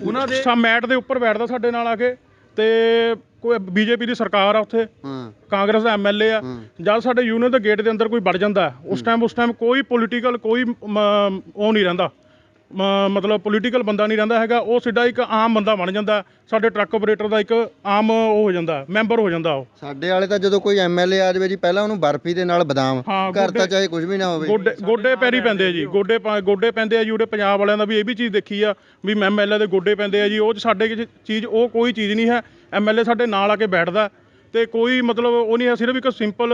ਉਹਨਾਂ ਦੇ ਮੈਟ ਦੇ ਉੱਪਰ ਬੈਠਦਾ ਸਾਡੇ ਨਾਲ ਆ ਕੇ। ਤੇ ਕੋਈ ਬੀਜੇਪੀ ਦੀ ਸਰਕਾਰ ਆ ਉੱਥੇ, ਕਾਂਗਰਸ ਦਾ ਐਮਐਲਏ ਆ। ਜਦ ਸਾਡੇ ਯੂਨੀਅਨ ਦੇ ਗੇਟ ਦੇ ਅੰਦਰ ਕੋਈ ਵੜ ਜਾਂਦਾ ਉਸ ਟਾਈਮ ਕੋਈ ਪੋਲੀਟੀਕਲ ਕੋਈ ਉਹ ਨਹੀਂ ਰਹਿੰਦਾ, ਮਤਲਬ ਪੋਲੀਟੀਕਲ ਬੰਦਾ ਨਹੀਂ ਰਹਿੰਦਾ ਹੈਗਾ। ਉਹ ਸਿੱਧਾ ਇੱਕ ਆਮ ਬੰਦਾ ਬਣ ਜਾਂਦਾ, ਸਾਡੇ ਟਰੱਕ ਆਪਰੇਟਰ ਦਾ ਇੱਕ ਆਮ ਉਹ ਹੋ ਜਾਂਦਾ, ਮੈਂਬਰ ਹੋ ਜਾਂਦਾ। ਉਹ ਸਾਡੇ ਵਾਲੇ ਤਾਂ ਜਦੋਂ ਕੋਈ ਐਮਐਲਏ ਆ ਜਾਵੇ ਜੀ, ਪਹਿਲਾਂ ਉਹਨੂੰ ਬਰਫੀ ਦੇ ਨਾਲ ਬਦਾਮ ਕਰਤਾ, ਚਾਹੇ ਕੁਝ ਵੀ ਨਾ ਹੋਵੇ, ਗੋਡੇ ਪੈਰੀ ਪੈਂਦੇ ਆ ਜੀ, ਗੋਡੇ ਪੈਂਦੇ ਆ ਜੀ। ਉਹਦੇ ਪੰਜਾਬ ਵਾਲਿਆਂ ਦਾ ਵੀ ਇਹ ਵੀ ਚੀਜ਼ ਦੇਖੀ ਆ ਵੀ ਐਮਐਲਏ ਦੇ ਗੋਡੇ ਪੈਂਦੇ ਆ ਜੀ। ਉਹ ਸਾਡੇ ਚੀਜ਼ ਉਹ ਕੋਈ ਚੀਜ਼ ਨਹੀਂ ਹੈ। ਐਮਐਲਏ ਸਾਡੇ ਨਾਲ ਆ ਕੇ ਬੈਠਦਾ ਤੇ ਕੋਈ ਮਤਲਬ ਉਹ ਨਹੀਂ ਹੈ, ਸਿਰਫ ਇੱਕ ਸਿੰਪਲ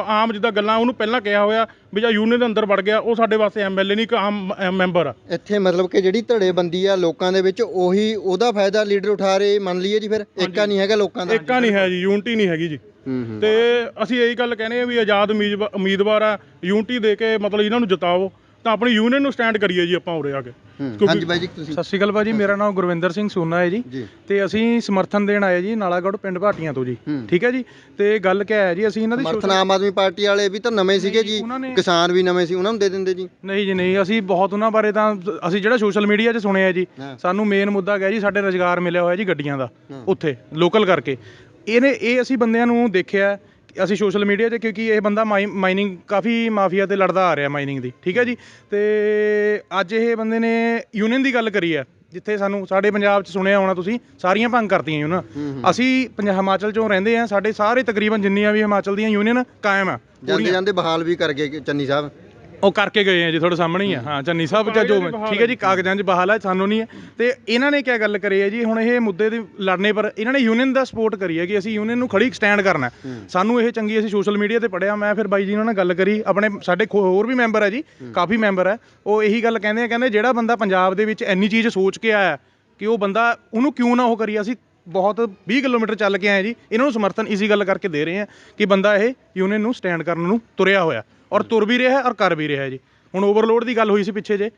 ਆਮ ਜਿੱਦਾਂ ਗੱਲਾਂ ਉਹਨੂੰ ਪਹਿਲਾਂ ਕਿਹਾ ਹੋਇਆ ਵੀ ਜਾਂ ਯੂਨੀਅਨ ਦੇ ਅੰਦਰ ਵੜ ਗਿਆ, ਉਹ ਸਾਡੇ ਵਾਸਤੇ ਐਮਐਲਏ ਨਹੀਂ, ਇੱਕ ਆਮ ਮੈਂਬਰ ਆ। ਇੱਥੇ ਮਤਲਬ ਕਿ ਜਿਹੜੀ ਧੜੇਬੰਦੀ ਆ ਲੋਕਾਂ ਦੇ ਵਿੱਚ, ਉਹੀ ਉਹਦਾ ਫਾਇਦਾ ਲੀਡਰ ਉਠਾ ਰਹੇ, ਮੰਨ ਲਈਏ ਜੀ। ਫਿਰ ਏਕਾ ਨਹੀਂ ਹੈਗਾ ਲੋਕਾਂ ਦਾ, ਏਕਾ ਨਹੀਂ ਹੈ ਜੀ, ਯੂਨਿਟੀ ਨਹੀਂ ਹੈਗੀ ਜੀ। ਤੇ ਅਸੀਂ ਇਹੀ ਗੱਲ ਕਹਿੰਦੇ ਆ ਵੀ ਆਜ਼ਾਦ ਉਮੀਦਵਾਰ ਆ, ਯੂਨਿਟੀ ਦੇ ਕੇ ਮਤਲਬ ਇਹਨਾਂ ਨੂੰ ਜਿਤਾਓ ਤਾਂ ਆਪਣੀ ਯੂਨੀਅਨ ਨੂੰ ਸਟੈਂਡ ਕਰੀਏ ਜੀ ਆਪਾਂ ਉਰੇ ਆ ਕੇ। ਹਾਂਜੀ ਬਾਈ ਜੀ, ਤੁਸੀਂ? ਸਤਿ ਸ਼੍ਰੀ ਅਕਾਲ ਭਾਜੀ, ਮੇਰਾ ਨਾਮ ਗੁਰਵਿੰਦਰ ਸਿੰਘ ਸੋਨਾ ਹੈ ਜੀ, ਤੇ ਅਸੀਂ ਸਮਰਥਨ ਦੇਣ ਆਏ ਜੀ ਨਾਲਾਗੜ੍ਹ ਪਿੰਡ ਭਾਟੀਆਂ ਤੋਂ ਜੀ। ਠੀਕ ਹੈ ਜੀ, ਤੇ ਗੱਲ ਕਿਆ ਹੈ ਜੀ, ਅਸੀਂ ਇਹਨਾਂ ਦੀ ਸਮਰਥਨ ਆਮ ਆਦਮੀ ਪਾਰਟੀ ਵਾਲੇ ਵੀ ਤਾਂ ਨਵੇਂ ਸੀਗੇ ਜੀ, ਕਿਸਾਨ ਵੀ ਨਵੇਂ ਸੀ, ਉਹਨਾਂ ਨੂੰ ਦੇ ਦਿੰਦੇ ਜੀ। ਨਹੀਂ ਜੀ ਨਹੀਂ, ਅਸੀਂ ਬਹੁਤ ਉਹਨਾਂ ਬਾਰੇ ਤਾਂ ਅਸੀਂ ਜਿਹੜਾ ਸੋਸ਼ਲ ਮੀਡੀਆ 'ਚ ਸੁਣਿਆ ਜੀ, ਸਾਨੂੰ ਮੇਨ ਮੁੱਦਾ ਗਿਆ ਜੀ ਸਾਡੇ ਰੁਜ਼ਗਾਰ ਮਿਲਿਆ ਹੋਇਆ ਜੀ ਗੱਡੀਆਂ ਦਾ ਉੱਥੇ ਲੋਕਲ ਕਰਕੇ। ਇਹ ਅਸੀਂ ਬੰਦਿਆਂ ਨੂੰ ਦੇਖਿਆ, ਅਸੀਂ ਸੋਸ਼ਲ ਮੀਡੀਆ 'ਤੇ, ਕਿਉਂਕਿ ਇਹ ਬੰਦਾ ਮਾਈਨਿੰਗ ਕਾਫੀ ਮਾਫੀਆ 'ਤੇ ਲੜਦਾ ਆ ਰਿਹਾ ਮਾਈਨਿੰਗ ਦੀ। ਠੀਕ ਹੈ ਜੀ, ਤੇ ਅੱਜ ਇਹ ਬੰਦੇ ਨੇ ਯੂਨੀਅਨ ਦੀ ਗੱਲ ਕਰੀ ਹੈ, ਜਿੱਥੇ ਸਾਨੂੰ ਸਾਡੇ ਪੰਜਾਬ 'ਚ ਸੁਣਿਆ ਹੋਣਾ ਤੁਸੀਂ, ਸਾਰੀਆਂ ਭੰਗ ਕਰਤੀਆਂ ਯੂਨੀਅਨ। ਅਸੀਂ ਹਿਮਾਚਲ 'ਚੋਂ ਰਹਿੰਦੇ ਹਾਂ, ਸਾਡੇ ਸਾਰੇ ਤਕਰੀਬਨ ਜਿੰਨੀਆਂ ਵੀ ਹਿਮਾਚਲ ਦੀਆਂ ਯੂਨੀਅਨ ਕਾਇਮ ਆ। ਜਾਂਦੇ ਬਹਾਲ ਵੀ ਕਰ ਗਏ ਚੰਨੀ ਸਾਹਿਬ, ਉਹ ਕਰਕੇ ਗਏ ਆ ਜੀ, ਤੁਹਾਡੇ ਸਾਹਮਣੇ ਹੀ ਆ। ਹਾਂ, ਚੰਨੀ ਸਾਹਿਬ ਜਾਂ ਜੋ ਠੀਕ ਹੈ ਜੀ, ਕਾਗਜ਼ਾਂ 'ਚ ਬਹਾਲ ਹੈ, ਸਾਨੂੰ ਨਹੀਂ ਹੈ। ਤੇ ਇਹਨਾਂ ਨੇ ਕਿਆ ਗੱਲ ਕਰੀ ਹੈ ਜੀ, ਹੁਣ ਇਹ ਮੁੱਦੇ ਦੇ ਲੜਨੇ ਪਰ ਇਹਨਾਂ ਨੇ ਯੂਨੀਅਨ ਦਾ ਸਪੋਰਟ ਕਰੀ ਹੈ ਕਿ ਅਸੀਂ ਯੂਨੀਅਨ ਨੂੰ ਖੜੀ ਸਟੈਂਡ ਕਰਨਾ। ਸਾਨੂੰ ਇਹ ਚੰਗੀ, ਅਸੀਂ ਸੋਸ਼ਲ ਮੀਡੀਆ ਤੇ ਪੜ੍ਹਿਆ, ਮੈਂ ਫਿਰ ਬਾਈ ਜੀ ਉਹਨਾਂ ਨਾਲ ਗੱਲ ਕਰੀ, ਆਪਣੇ ਸਾਡੇ ਹੋਰ ਵੀ ਮੈਂਬਰ ਹੈ ਜੀ, ਕਾਫੀ ਮੈਂਬਰ ਹੈ, ਉਹ ਇਹੀ ਗੱਲ ਕਹਿੰਦੇ ਜਿਹੜਾ ਬੰਦਾ ਪੰਜਾਬ ਦੇ ਵਿੱਚ ਇੰਨੀ ਚੀਜ਼ ਸੋਚ ਕੇ ਆਇਆ ਕਿ ਉਹ ਬੰਦਾ ਉਹਨੂੰ ਕਿਉਂ ਨਾ ਉਹ ਕਰੀਏ। ਅਸੀਂ ਬਹੁਤ 20 ਕਿਲੋਮੀਟਰ ਚੱਲ ਕੇ ਆਏ ਜੀ, ਇਹਨਾਂ ਨੂੰ ਸਮਰਥਨ ਇਸੀ ਗੱਲ ਕਰਕੇ ਦੇ ਰਹੇ ਹਾਂ ਕਿ ਬੰਦਾ ਇਹ ਯੂਨੀਅਨ ਨੂੰ ਸਟੈਂਡ ਕਰਨ ਨੂੰ ਤੁਰਿਆ ਹੋਇਆ, ਔਰ ਤੁਰ ਵੀ ਰਿਹਾ ਔਰ ਕਰ ਵੀ ਰਿਹਾ ਜੀ। ਹੁਣ ਓਵਰਲੋਡ ਦੀ ਗੱਲ ਹੋਈ ਸੀ ਪਿੱਛੇ ਜੇ,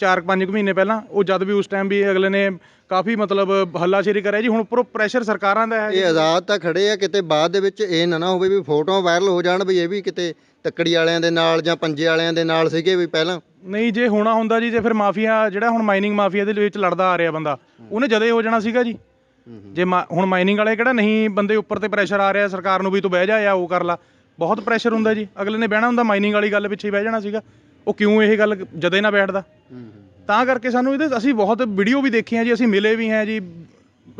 4-5 ਮਹੀਨੇ ਪਹਿਲਾਂ, ਉਹ ਜਦ ਵੀ ਉਸ ਟਾਈਮ ਵੀ ਅਗਲੇ ਨੇ ਕਾਫੀ ਮਤਲਬ ਹੱਲਾਸ਼ੇਰੀ ਕਰਿਆ ਜੀ। ਹੁਣ ਉੱਪਰੋਂ ਪ੍ਰੈਸ਼ਰ ਸਰਕਾਰਾਂ ਦਾ ਹੈ। ਇਹ ਆਜ਼ਾਦ ਤਾਂ ਖੜੇ ਆ, ਕਿਤੇ ਬਾਅਦ ਦੇ ਵਿੱਚ ਇਹ ਨਾ ਹੋਵੇ ਵੀ ਫੋਟੋਆਂ ਵਾਇਰਲ ਹੋ ਜਾਣ ਵੀ ਇਹ ਵੀ ਕਿਤੇ ਤੱਕੜੀ ਵਾਲਿਆਂ ਦੇ ਨਾਲ ਜਾਂ ਪੰਜੇ ਵਾਲਿਆਂ ਦੇ ਨਾਲ ਸੀਗੇ ਵੀ ਪਹਿਲਾਂ। ਨਹੀਂ, ਜੇ ਹੋਣਾ ਹੁੰਦਾ ਜੀ, ਜੇ ਫਿਰ ਮਾਫੀਆ ਜਿਹੜਾ ਹੁਣ ਮਾਈਨਿੰਗ ਮਾਫੀਆ ਦੇ ਵਿੱਚ ਲੜਦਾ ਆ ਰਿਹਾ ਬੰਦਾ, ਉਹਨੇ ਜਦੇ ਹੋ ਜਾਣਾ ਸੀਗਾ ਜੀ। ਜੇ ਹੁਣ ਮਾਈਨਿੰਗ ਵਾਲੇ ਕਿਹੜਾ ਨਹੀਂ, ਬੰਦੇ ਉੱਪਰ ਤੇ ਪ੍ਰੈਸ਼ਰ ਆ ਰਿਹਾ ਸਰਕਾਰ ਨੂੰ ਵੀ ਤੂੰ ਬਹਿ ਜਾ ਜਾਂ ਉਹ ਕਰ ਲਾ, ਬਹੁਤ ਪ੍ਰੈਸ਼ਰ ਹੁੰਦਾ ਜੀ। ਅਗਲੇ ਨੇ ਬਹਿਣਾ ਹੁੰਦਾ, ਮਾਈਨਿੰਗ ਵਾਲੀ ਗੱਲ ਪਿੱਛੇ ਬਹਿ ਜਾਣਾ ਸੀਗਾ। ਉਹ ਕਿਉਂ ਇਹ ਗੱਲ ਜਦੇ ਨਾ ਬੈਠਦਾ? ਤਾਂ ਕਰਕੇ ਸਾਨੂੰ ਇਹਦੇ ਅਸੀਂ ਬਹੁਤ ਵੀਡੀਓ ਵੀ ਦੇਖੀਆਂ ਜੀ, ਅਸੀਂ ਮਿਲੇ ਵੀ ਹਾਂ ਜੀ,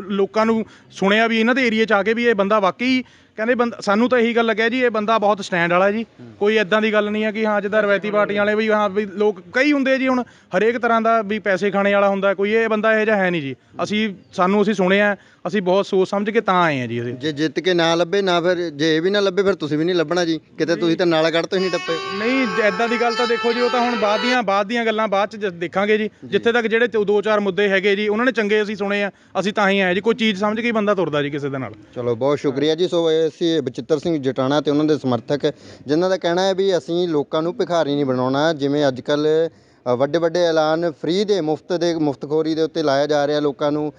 ਲੋਕਾਂ ਨੂੰ ਸੁਣਿਆ ਵੀ ਇਹਨਾਂ ਦੇ ਏਰੀਏ 'ਚ ਆ ਕੇ ਵੀ ਇਹ ਬੰਦਾ ਵਾਕਈ ਕਹਿੰਦੇ ਸਾਨੂੰ ਤਾਂ ਇਹੀ ਗੱਲ ਲੱਗਿਆ ਜੀ, ਇਹ ਬੰਦਾ ਬਹੁਤ ਸਟੈਂਡ ਵਾਲਾ ਜੀ। ਕੋਈ ਇਦਾਂ ਦੀ ਗੱਲ ਨਹੀਂ ਹੈ ਕਿ ਹਾਂ ਜਿੱਦਾਂ ਰਵਾਇਤੀ ਪਾਰਟੀਆਂ ਵਾਲੇ ਵੀ ਹਾਂ ਵੀ ਲੋਕ ਕਈ ਹੁੰਦੇ ਜੀ, ਹੁਣ ਹਰੇਕ ਤਰ੍ਹਾਂ ਦਾ ਵੀ ਪੈਸੇ ਖਾਣੇ ਵਾਲਾ ਹੁੰਦਾ ਕੋਈ, ਇਹ ਬੰਦਾ ਇਹੋ ਜਿਹਾ ਹੈ ਨਹੀਂ ਜੀ। ਅਸੀਂ ਸੁਣਿਆ, ਅਸੀਂ ਬਹੁਤ ਸੋਚ ਸਮਝ ਕੇ ਤਾਂ ਆਏ ਹਾਂ ਜੀ। ਜੇ ਜਿੱਤ ਕੇ ਨਾ ਲੱਭੇ ਨਾ, ਫਿਰ ਜੇ ਇਹ ਵੀ ਨਾ ਲੱਭੇ ਫਿਰ ਤੁਸੀਂ ਵੀ ਨਹੀਂ ਲੱਭਣਾ ਜੀ ਕਿਤੇ, ਤੁਸੀਂ ਤਾਂ ਨਾਲਾਗੜ੍ਹ ਤੋਂ ਹੀ ਨਹੀਂ ਟੱਪੇ। ਨਹੀਂ, ਇਦਾਂ ਦੀ ਗੱਲ ਤਾਂ ਦੇਖੋ ਜੀ, ਉਹ ਤਾਂ ਹੁਣ ਬਾਅਦ ਦੀਆਂ ਗੱਲਾਂ ਬਾਅਦ 'ਚ ਦੇਖਾਂਗੇ ਜੀ। ਜਿੱਥੇ ਤੱਕ ਜਿਹੜੇ 2-4 ਮੁੱਦੇ ਹੈਗੇ ਜੀ, ਉਹਨਾਂ ਨੇ ਚੰਗੇ ਅਸੀਂ ਸੁਣੇ ਆ, ਅਸੀਂ ਤਾਂ ਹੀ ਆਏ ਜੀ। ਕੋਈ ਚੀਜ਼ ਸਮਝ ਕੇ ਬੰਦਾ ਤੁਰਦਾ ਜੀ ਕਿਸੇ ਦੇ ਨਾਲ। ਚਲੋ ਬਹੁਤ ਸ਼ੁਕਰੀਆ ਜੀ। ਸੋ ਅਸੀਂ ਬਚਿੱਤਰ ਸਿੰਘ ਜਟਾਣਾ ਤੇ ਉਹਨਾਂ ਦੇ ਸਮਰਥਕ, ਜਿਨ੍ਹਾਂ ਦਾ ਕਹਿਣਾ ਹੈ ਵੀ ਅਸੀਂ ਲੋਕਾਂ ਨੂੰ ਭਿਖਾਰੀ ਨਹੀਂ ਬਣਾਉਣਾ। ਜਿਵੇਂ ਅੱਜ ਕੱਲ੍ਹ ਵੱਡੇ ਐਲਾਨ ਫ੍ਰੀ ਦੇ ਮੁਫਤਖੋਰੀ ਦੇ ਉੱਤੇ ਲਾਇਆ ਜਾ ਰਿਹਾ ਲੋਕਾਂ ਨੂੰ,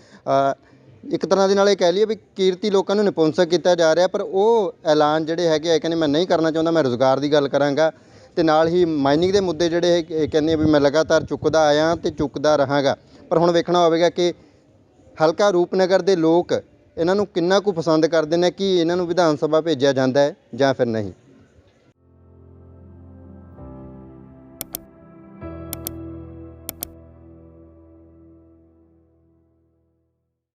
ਇੱਕ ਤਰ੍ਹਾਂ ਦੇ ਨਾਲ ਇਹ ਕਹਿ ਲਈਏ ਵੀ ਕੀਰਤੀ ਲੋਕਾਂ ਨੂੰ ਨਿਪੁੰਸਕ ਕੀਤਾ ਜਾ ਰਿਹਾ। ਪਰ ਉਹ ਐਲਾਨ ਜਿਹੜੇ ਹੈਗੇ ਆ, ਕਹਿੰਦੇ ਮੈਂ ਨਹੀਂ ਕਰਨਾ ਚਾਹੁੰਦਾ, ਮੈਂ ਰੁਜ਼ਗਾਰ ਦੀ ਗੱਲ ਕਰਾਂਗਾ। ਤੇ ਨਾਲ ਹੀ ਮਾਈਨਿੰਗ ਦੇ ਮੁੱਦੇ ਜਿਹੜੇ ਇਹ ਕਹਿੰਦੇ ਵੀ ਮੈਂ ਲਗਾਤਾਰ ਚੁੱਕਦਾ ਆਇਆ ਤੇ ਚੁੱਕਦਾ ਰਹਾਂਗਾ। ਪਰ ਹੁਣ ਵੇਖਣਾ ਹੋਵੇਗਾ ਕਿ ਹਲਕਾ ਰੂਪਨਗਰ ਦੇ ਲੋਕ ਇਹਨਾਂ ਨੂੰ ਕਿੰਨਾ ਕੁ ਪਸੰਦ ਕਰਦੇ ਨੇ, ਕਿ ਇਹਨਾਂ ਨੂੰ ਵਿਧਾਨ ਸਭਾ ਭੇਜਿਆ ਜਾਂਦਾ ਹੈ ਜਾਂ ਫਿਰ ਨਹੀਂ।